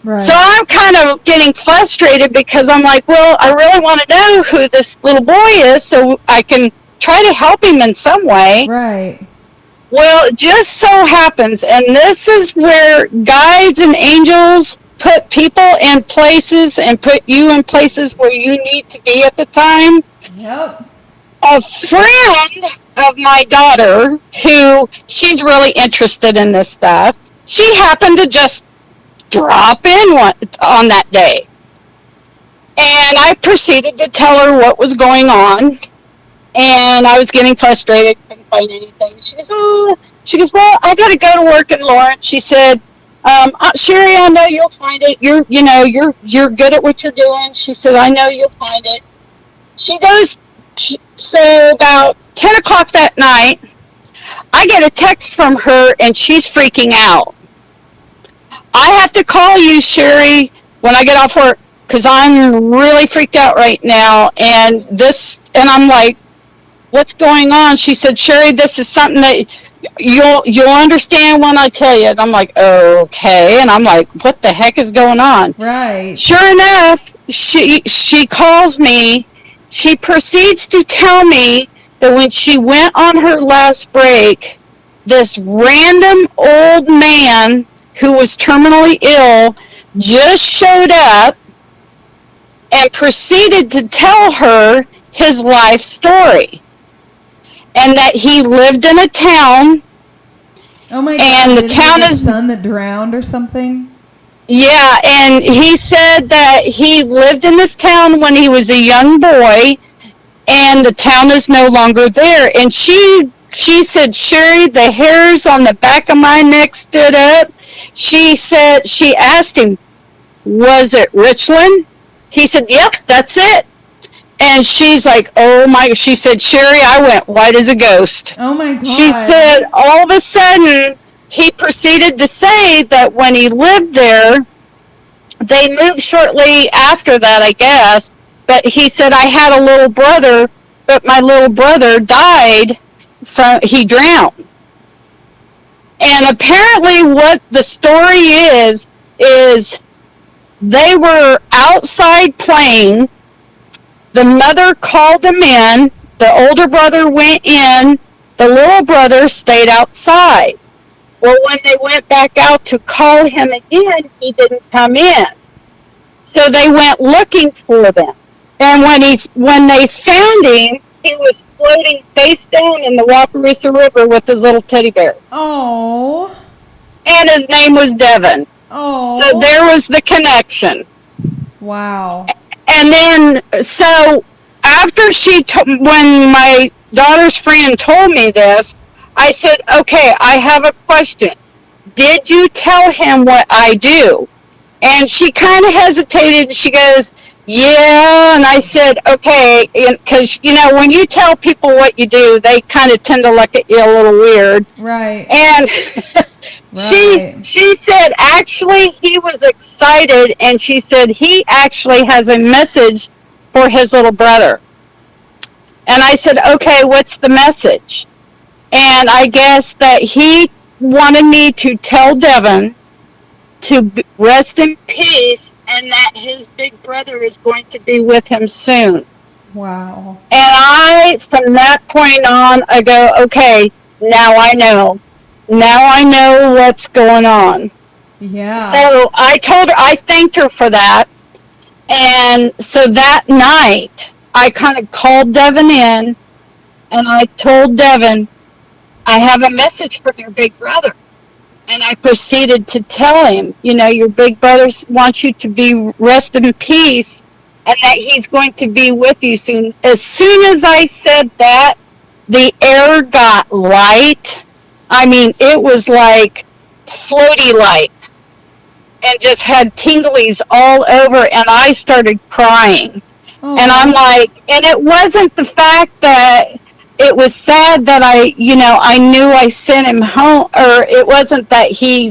Speaker 1: Right.
Speaker 3: So I'm kind of getting frustrated because I'm like, well, I really want to know who this little boy is so I can try to help him in some way.
Speaker 1: Right.
Speaker 3: Well, it just so happens, and this is where guides and angels put people in places and put you in places where you need to be at the time.
Speaker 1: Yep.
Speaker 3: A friend of my daughter, who she's really interested in this stuff, she happened to just drop in on that day. And I proceeded to tell her what was going on. And I was getting frustrated, couldn't find anything. She goes, well, I got to go to work in Lawrence. She said, Sherry, I know you'll find it. You're good at what you're doing. She said, I know you'll find it. She goes, so about 10 o'clock that night, I get a text from her and she's freaking out. I have to call you, Sherry, when I get off work because I'm really freaked out right now. And I'm like, what's going on? She said, Sherry, this is something that you'll understand when I tell you. And I'm like, okay. And I'm like, what the heck is going on?
Speaker 1: Right.
Speaker 3: Sure enough, she calls me. She proceeds to tell me that when she went on her last break, this random old man who was terminally ill just showed up and proceeded to tell her his life story. And that he lived in a town.
Speaker 1: Oh my
Speaker 3: and
Speaker 1: God.
Speaker 3: The town
Speaker 1: his
Speaker 3: is
Speaker 1: son that drowned or something.
Speaker 3: Yeah, and he said that he lived in this town when he was a young boy, and the town is no longer there. And she said, Sherry, the hairs on the back of my neck stood up. She said, she asked him, was it Richland? He said, yep, that's it. And she's like, oh my, she said, Sherry, I went white as a ghost.
Speaker 1: Oh my God.
Speaker 3: She said, all of a sudden, he proceeded to say that when he lived there, they moved shortly after that, I guess, but he said, I had a little brother, but my little brother died he drowned. And apparently what the story is they were outside playing. The mother called him in. The older brother went in. The little brother stayed outside. Well, when they went back out to call him again, he didn't come in. So they went looking for them. And when they found him, he was floating face down in the Wapurisa River with his little teddy bear.
Speaker 1: Oh.
Speaker 3: And his name was Devin.
Speaker 1: Oh.
Speaker 3: So there was the connection.
Speaker 1: Wow.
Speaker 3: And then, so after when my daughter's friend told me this, I said, okay, I have a question. Did you tell him what I do? And she kind of hesitated. She goes, Yeah, and I said, okay, because, when you tell people what you do, they kind of tend to look at you a little weird.
Speaker 1: Right.
Speaker 3: And
Speaker 1: Right.
Speaker 3: she said, actually, he was excited, and she said he actually has a message for his little brother. And I said, okay, what's the message? And I guess that he wanted me to tell Devin to rest in peace and that his big brother is going to be with him soon.
Speaker 1: Wow.
Speaker 3: And from that point on, I go, okay, now I know. Now I know what's going on.
Speaker 1: Yeah.
Speaker 3: So I thanked her for that. And so that night, I kind of called Devin in, and I told Devin, I have a message for your big brother. And I proceeded to tell him, your big brother wants you to rest in peace, and that he's going to be with you soon. As soon as I said that, the air got light. I mean, it was like floaty light, and just had tinglies all over, and I started crying.
Speaker 1: Oh.
Speaker 3: And I'm like, and it wasn't the fact that it was sad that I knew I sent him home, or it wasn't that he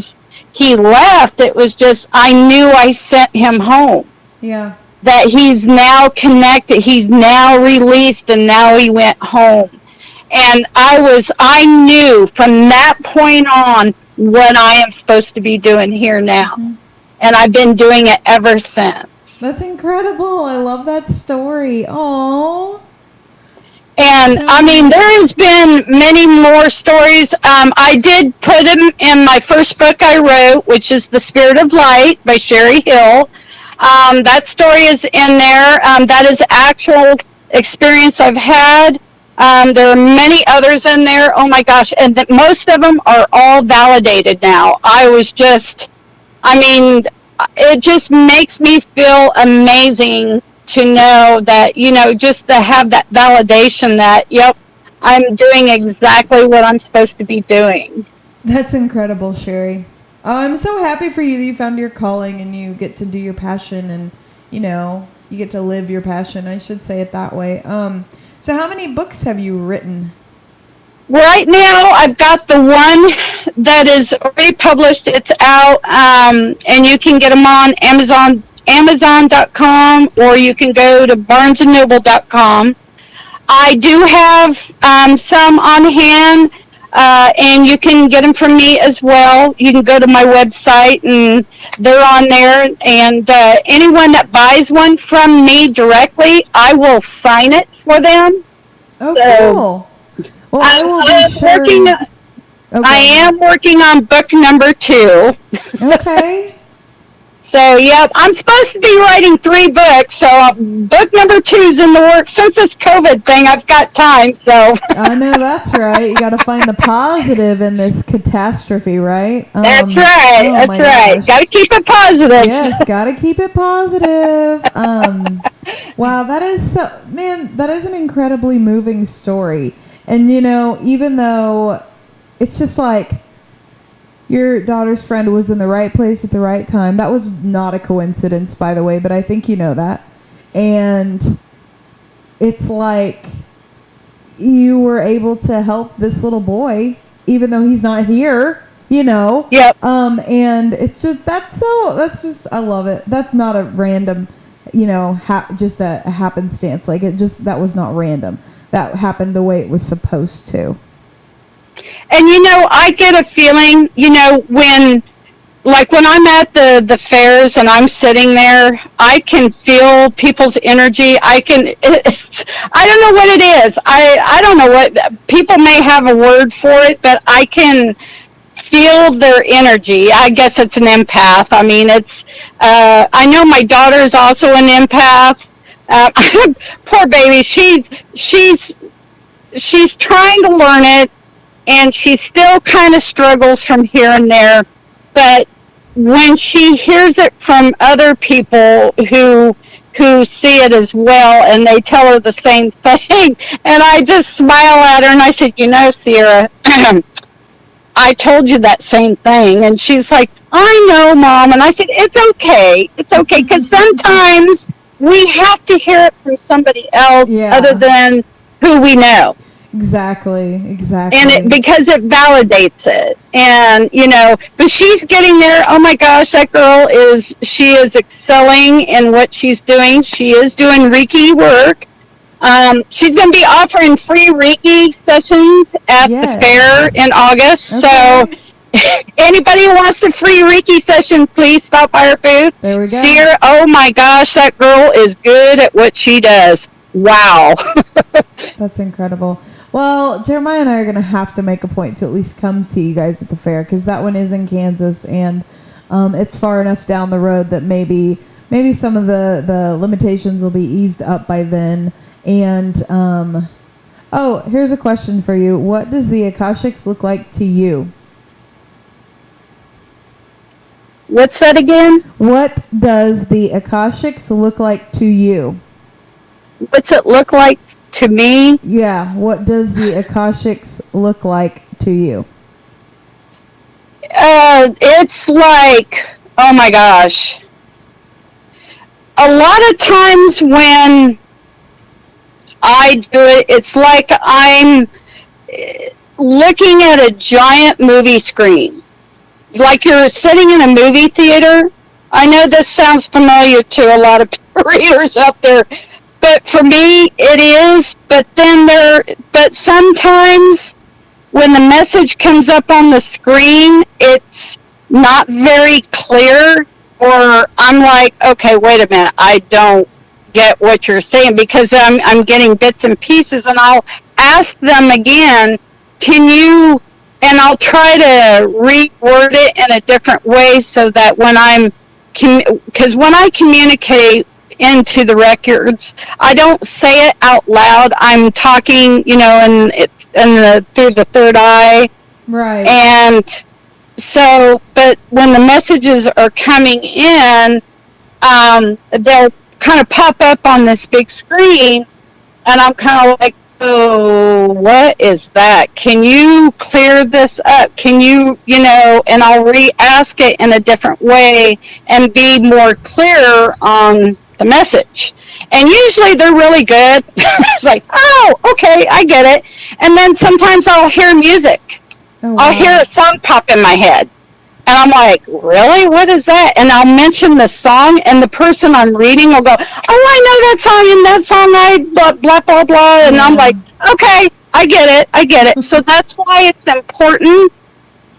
Speaker 3: left. It was just, I knew I sent him home.
Speaker 1: Yeah.
Speaker 3: That he's now connected, he's now released, and now he went home. And I knew from that point on what I am supposed to be doing here now. Mm-hmm. And I've been doing it ever since.
Speaker 1: That's incredible. I love that story. Aww.
Speaker 3: And I mean, there has been many more stories. I did put them in my first book I wrote, which is The Spirit of Light by Sherry Hill. That story is in there. That is actual experience I've had. There are many others in there. Oh my gosh. And most of them are all validated now. It just makes me feel amazing to know that, just to have that validation that, yep, I'm doing exactly what I'm supposed to be doing.
Speaker 1: That's incredible, Sherry. I'm so happy for you that you found your calling and you get to do your passion and, you get to live your passion. I should say it that way. So how many books have you written?
Speaker 3: Right now, I've got the one that is already published. It's out, and you can get them on Amazon.com, or you can go to BarnesandNoble.com. I do have some on hand, and you can get them from me as well. You can go to my website, and they're on there. And anyone that buys one from me directly, I will sign it for them.
Speaker 1: Oh, cool. Well, I will be sure.
Speaker 3: I am working on book number 2.
Speaker 1: Okay.
Speaker 3: So, yep, I'm supposed to be writing 3 books, so book number 2 is in the works. Since this COVID thing, I've got time, so.
Speaker 1: I know, that's right. You got to find the positive in this catastrophe, right?
Speaker 3: That's right, that's right. Got to keep it positive.
Speaker 1: Yes, got to keep it positive. Wow, that is that is an incredibly moving story. And, even though it's just like your daughter's friend was in the right place at the right time. That was not a coincidence, by the way, but I think you know that. And it's like you were able to help this little boy, even though he's not here,
Speaker 3: Yep.
Speaker 1: And it's just, I love it. That's not a random, just a happenstance. Like that was not random. That happened the way it was supposed to.
Speaker 3: And I get a feeling, when I'm at the fairs and I'm sitting there, I can feel people's energy. I don't know what it is. I don't know what, people may have a word for it, but I can feel their energy. I guess it's an empath. I mean, I know my daughter is also an empath. Poor baby, she's trying to learn it, and she still kind of struggles from here and there. But when she hears it from other people who see it as well, and they tell her the same thing, and I just smile at her and I said, Sierra, I told you that same thing. And she's like, I know, Mom. And I said, it's okay, because sometimes we have to hear it from somebody else
Speaker 1: Yeah.
Speaker 3: other than who we know.
Speaker 1: Exactly.
Speaker 3: And because it validates it. And, but she's getting there. Oh my gosh, that girl she is excelling in what she's doing. She is doing Reiki work. She's going to be offering free Reiki sessions at the fair in August.
Speaker 1: Okay.
Speaker 3: So anybody who wants a free Reiki session, please stop by her booth.
Speaker 1: There we go.
Speaker 3: See her. Oh my gosh, that girl is good at what she does. Wow.
Speaker 1: That's incredible. Well, Jeremiah and I are going to have to make a point to at least come see you guys at the fair, because that one is in Kansas, and it's far enough down the road that maybe some of the limitations will be eased up by then. And here's a question for you. What does the Akashics look like to you?
Speaker 3: What's that again?
Speaker 1: What does the Akashics look like to you?
Speaker 3: What's it look like to me?
Speaker 1: Yeah, what does the Akashics look like to you?
Speaker 3: It's like, oh my gosh. A lot of times when I do it, it's like I'm looking at a giant movie screen. Like you're sitting in a movie theater. I know this sounds familiar to a lot of readers out there, but for me it is. But sometimes when the message comes up on the screen, it's not very clear, or I'm like, okay, wait a minute, I don't get what you're saying, because I'm getting bits and pieces, and I'll ask them again, and I'll try to reword it in a different way so that because when I communicate into the records, I don't say it out loud. I'm talking, through the third eye.
Speaker 1: Right.
Speaker 3: And so, but when the messages are coming in, they'll kind of pop up on this big screen, and I'm kind of like, oh, what is that? Can you clear this up? Can you, and I'll re-ask it in a different way and be more clear on the message. And usually they're really good. It's like, oh, okay, I get it. And then sometimes I'll hear music.
Speaker 1: Oh, wow.
Speaker 3: I'll hear a song pop in my head. And I'm like, really? What is that? And I'll mention the song, and the person I'm reading will go, oh, I know that song, and that song I blah, blah, blah. And I'm like, okay, I get it. So that's why it's important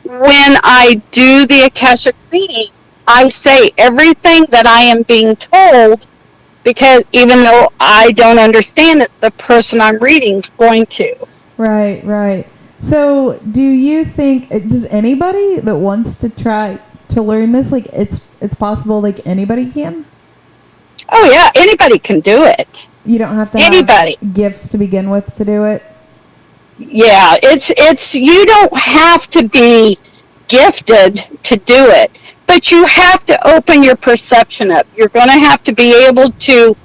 Speaker 3: when I do the Akashic reading, I say everything that I am being told, because even though I don't understand it, the person I'm reading is going to.
Speaker 1: Right. So, do you think, does anybody that wants to try to learn this, like, it's possible, like, anybody can?
Speaker 3: Oh, yeah, anybody can do it.
Speaker 1: You don't have to have gifts to begin with to do it?
Speaker 3: Yeah, it's you don't have to be gifted to do it, but you have to open your perception up. You're going to have to be able to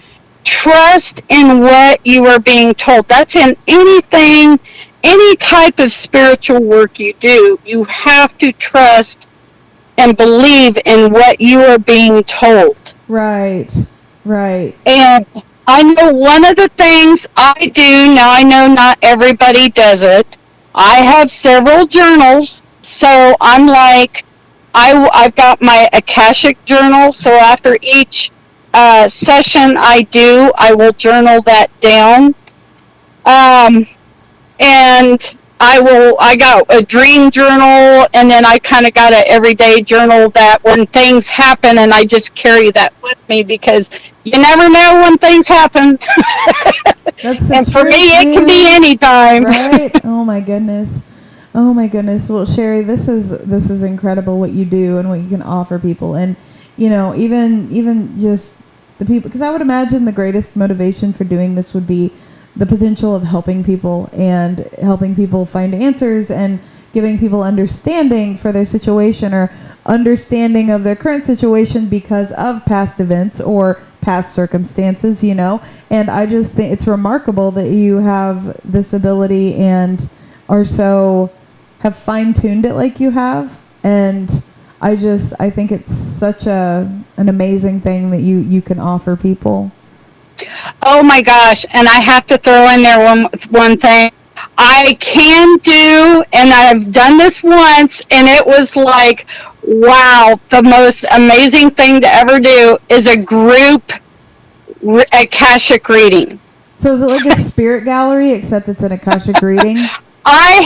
Speaker 3: trust in what you are being told. That's in anything, any type of spiritual work you do. You have to trust and believe in what you are being told.
Speaker 1: Right.
Speaker 3: And I know one of the things I do, now I know not everybody does it, I have several journals, so I'm like, I've got my Akashic journal, so after each session I do, I will journal that down. And I got a dream journal, and then I kind of got an everyday journal that when things happen, and I just carry that with me, because you never know when things happen.
Speaker 1: That's
Speaker 3: and for me, it can be any time.
Speaker 1: Right? Oh my goodness. Well, Sherry, this is incredible what you do and what you can offer people, and even just the people, because I would imagine the greatest motivation for doing this would be the potential of helping people and helping people find answers and giving people understanding for their situation, or understanding of their current situation because of past events or past circumstances, and I just think it's remarkable that you have this ability and have fine-tuned it like you have, and I think it's such an amazing thing that you can offer people.
Speaker 3: Oh my gosh! And I have to throw in there one thing. I can do, and I've done this once, and it was like, wow, the most amazing thing to ever do is a group Akashic reading.
Speaker 1: So is it like a spirit gallery, except it's an Akashic reading?
Speaker 3: I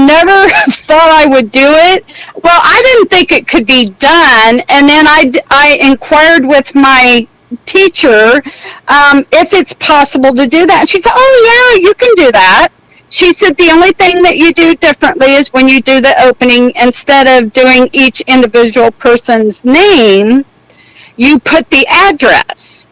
Speaker 3: never thought I would do it. Well, I didn't think it could be done. And then I inquired with my teacher if it's possible to do that. And she said, oh, yeah, you can do that. She said the only thing that you do differently is when you do the opening, instead of doing each individual person's name, you put the address.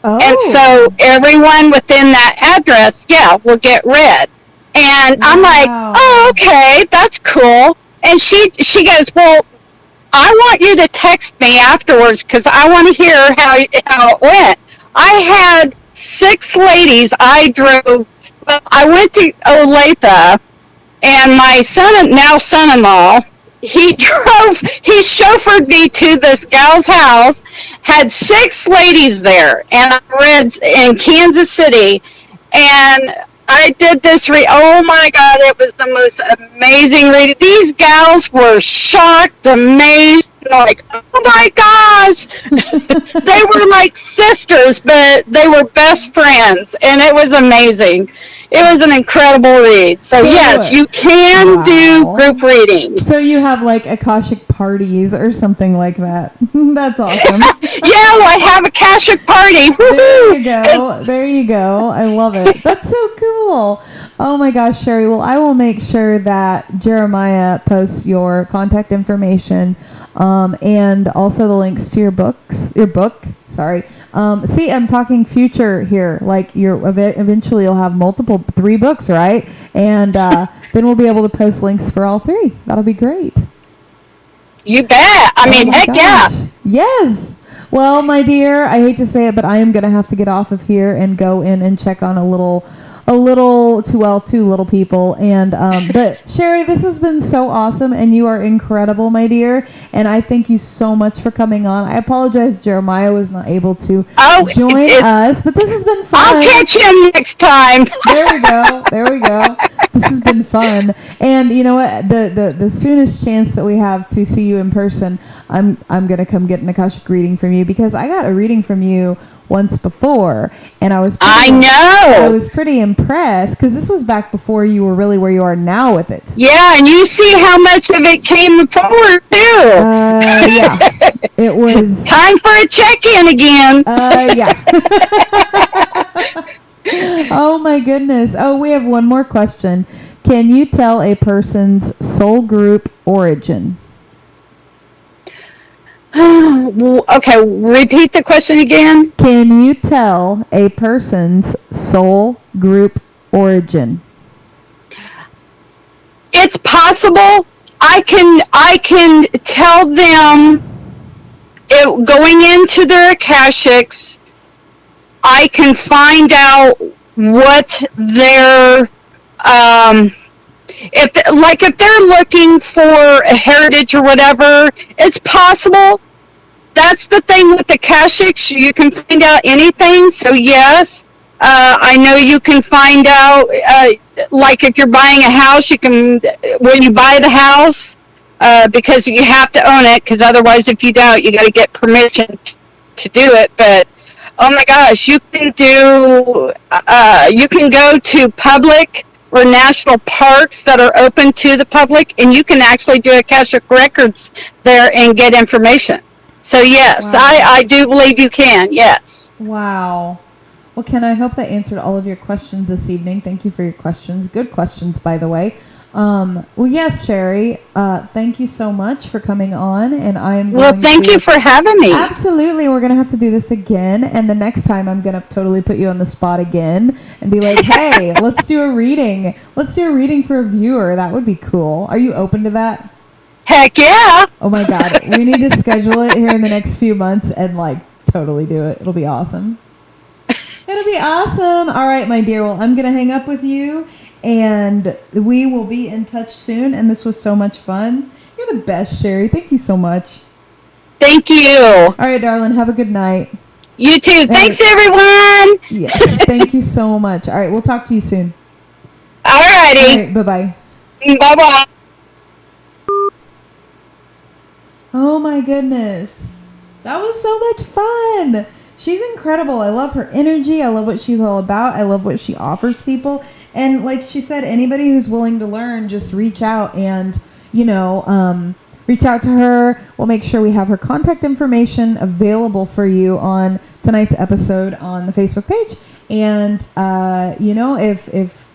Speaker 1: Oh.
Speaker 3: And so everyone within that address, will get read. And I'm like, oh, okay, that's cool. And she goes, well, I want you to text me afterwards because I want to hear how it went. I had 6 ladies. I went to Olathe, and my son-in-law, he chauffeured me to this gal's house, had 6 ladies there, and I read in Kansas City, and I did this oh my God, it was the most amazing reading. These gals were shocked, amazed, like, oh my gosh. They were like sisters, but they were best friends, and it was amazing. It was an incredible read. So yes, you can do group readings.
Speaker 1: So you have like Akashic parties or something like that. That's awesome.
Speaker 3: I have a Akashic party.
Speaker 1: There you go. There you go. I love it. That's so cool. Oh my gosh, Sherry. Well, I will make sure that Jeremiah posts your contact information and also the links to your book. Sorry. See, I'm talking future here. Like eventually you'll have 3 books, right? And then we'll be able to post links for all 3. That'll be great.
Speaker 3: You bet. I mean, heck
Speaker 1: gosh.
Speaker 3: yeah.
Speaker 1: Yes. Well, my dear, I hate to say it, but I am going to have to get off of here and go in and check on two little people. And but Sherry, this has been so awesome, and you are incredible, my dear. And I thank you so much for coming on. I apologize, Jeremiah was not able to join us, but this has been fun.
Speaker 3: I'll catch him next time.
Speaker 1: There we go. This has been fun. And you know what? The soonest chance that we have to see you in person, I'm gonna come get an Akashic reading from you, because I got a reading from you once before, and I was pretty impressed, because this was back before you were really where you are now with it.
Speaker 3: Yeah, and you see how much of it came forward too.
Speaker 1: Yeah, it was
Speaker 3: time for a check-in again.
Speaker 1: Yeah. Oh my goodness. Oh, we have one more question. Can you tell a person's soul group origin?
Speaker 3: Okay, repeat the question again.
Speaker 1: Can you tell a person's soul group origin?
Speaker 3: It's possible. I can tell them going into their Akashics. I can find out what their if they're looking for a heritage or whatever, it's possible. That's the thing with the Akashics, you can find out anything. So yes, I know you can find out, like if you're buying a house, you can, when you buy the house, because you have to own it, because otherwise if you don't, you got to get permission to do it. But oh my gosh, you can go to public or national parks that are open to the public, and you can actually do Akashic records there and get information. So yes, wow. I do believe you can, yes.
Speaker 1: Wow. Well, Ken, I hope that answered all of your questions this evening. Thank you for your questions. Good questions, by the way. Well, yes, Sherry, thank you so much for coming on. And
Speaker 3: thank you for having me.
Speaker 1: Absolutely. We're going to have to do this again. And the next time I'm going to totally put you on the spot again and be like, hey, let's do a reading. Let's do a reading for a viewer. That would be cool. Are you open to that?
Speaker 3: Heck yeah.
Speaker 1: Oh my God. We need to schedule it here in the next few months and totally do it. It'll be awesome. It'll be awesome. All right, my dear. Well, I'm going to hang up with you. And we will be in touch soon. And this was so much fun. You're the best, Sherry. Thank you so much.
Speaker 3: Thank you.
Speaker 1: All right, darling. Have a good night.
Speaker 3: You too. Thanks, everyone.
Speaker 1: Yes. Thank you so much. All right. We'll talk to you soon.
Speaker 3: All
Speaker 1: All
Speaker 3: righty.
Speaker 1: right. Bye-bye.
Speaker 3: Bye-bye.
Speaker 1: Oh my goodness. That was so much fun. She's incredible. I love her energy. I love what she's all about. I love what she offers people. And like she said, anybody who's willing to learn, just reach out and, reach out to her. We'll make sure we have her contact information available for you on tonight's episode on the Facebook page. And, if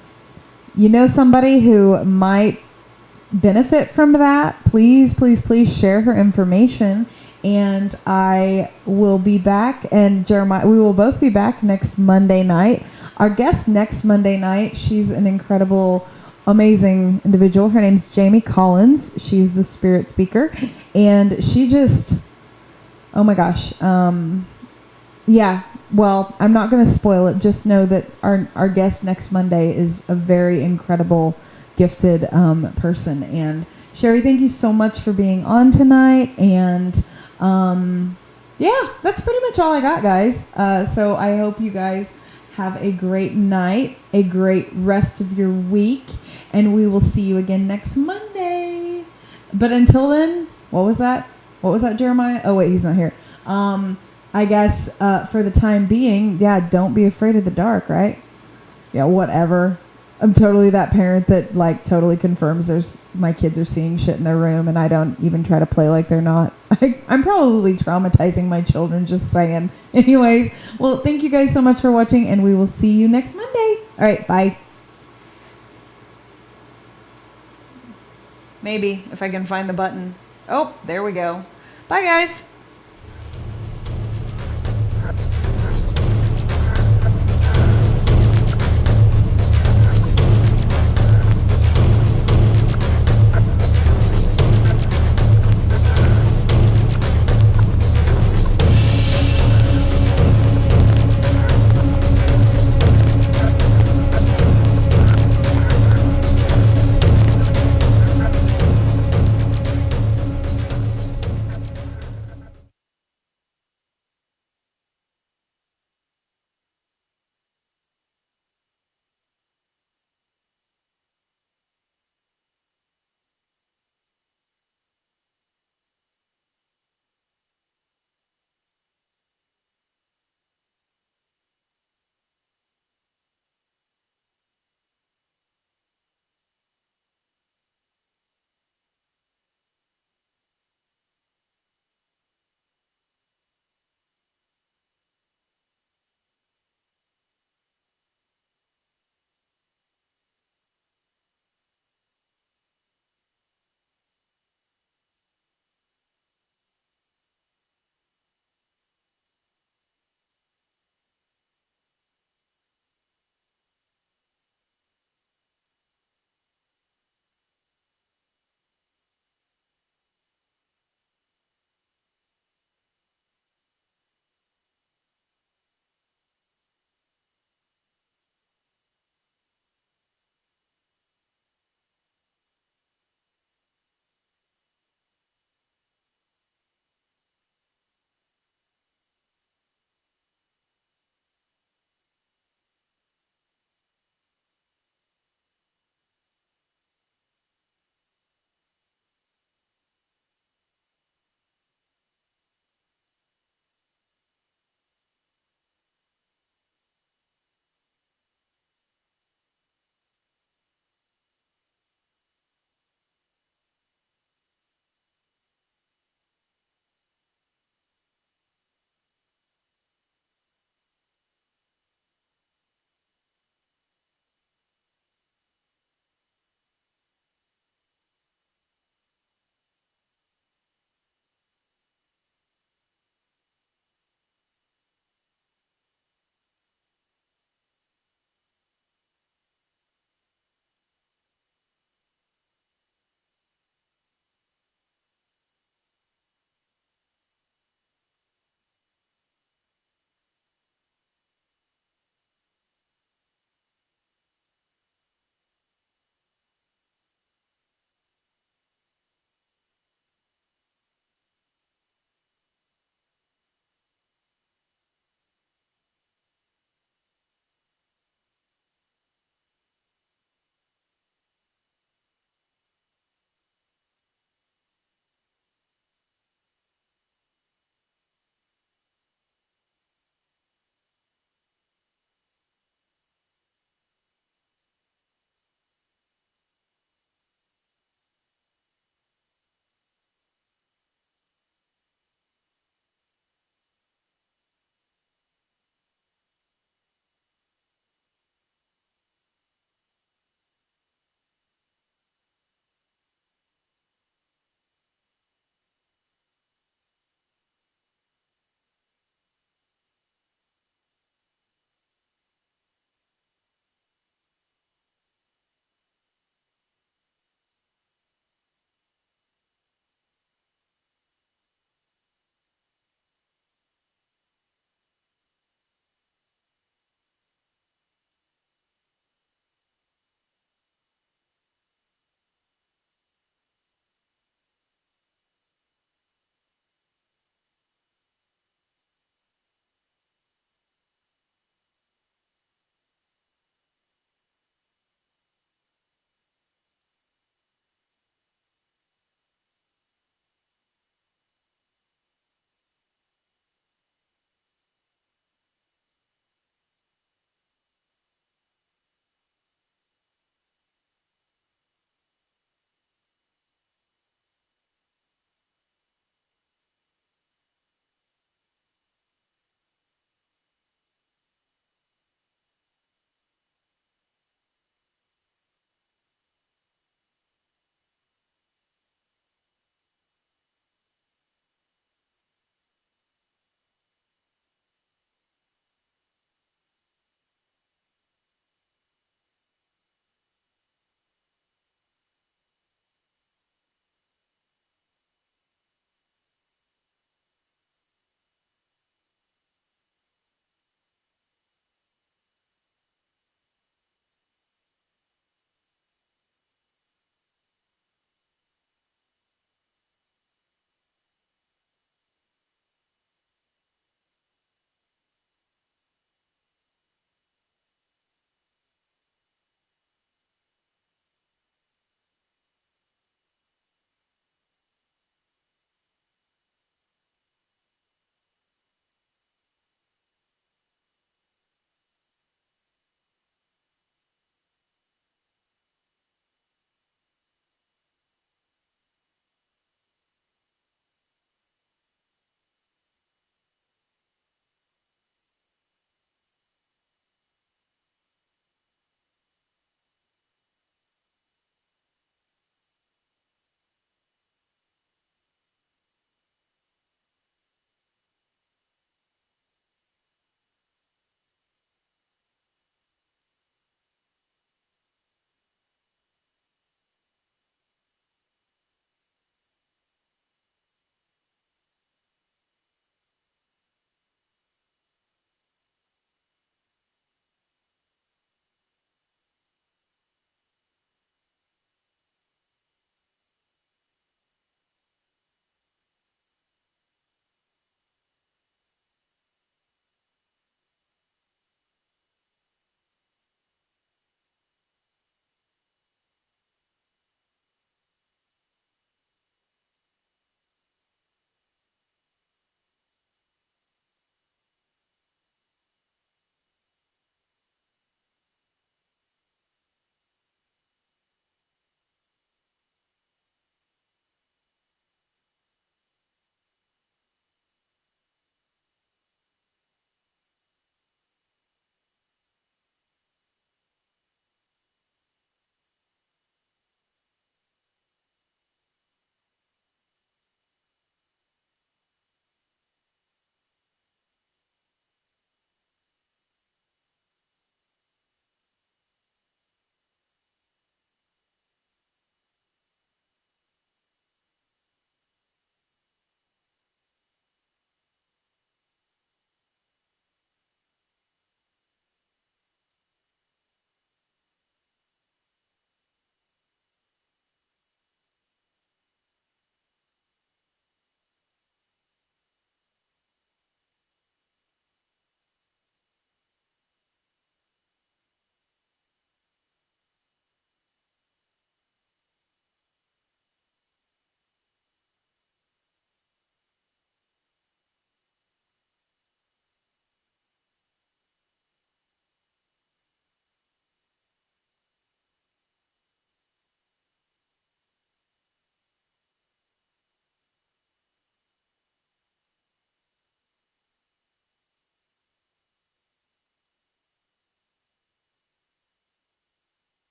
Speaker 1: you know somebody who might benefit from that, please share her information. And I will be back, and Jeremiah, we will both be back next Monday night. Our guest next Monday night, she's an incredible, amazing individual. Her name's Jamie Collins. She's the spirit speaker, and she just, oh my gosh. Yeah, well, I'm not going to spoil it. Just know that our guest next Monday is a very incredible, gifted person. And Sherry, thank you so much for being on tonight. And yeah, that's pretty much all I got, guys. So I hope you guys have a great night, a great rest of your week, and we will see you again next Monday. But until then, what was that? What was that, Jeremiah? Oh, wait, he's not here. I guess for the time being, yeah, don't be afraid of the dark, right? Yeah, whatever. I'm totally that parent that like totally confirms my kids are seeing shit in their room, and I don't even try to play like they're not. I'm probably traumatizing my children, just saying. Anyways, well, thank you guys so much for watching, and we will see you next Monday. All right, bye. Maybe if I can find the button. Oh, there we go. Bye, guys.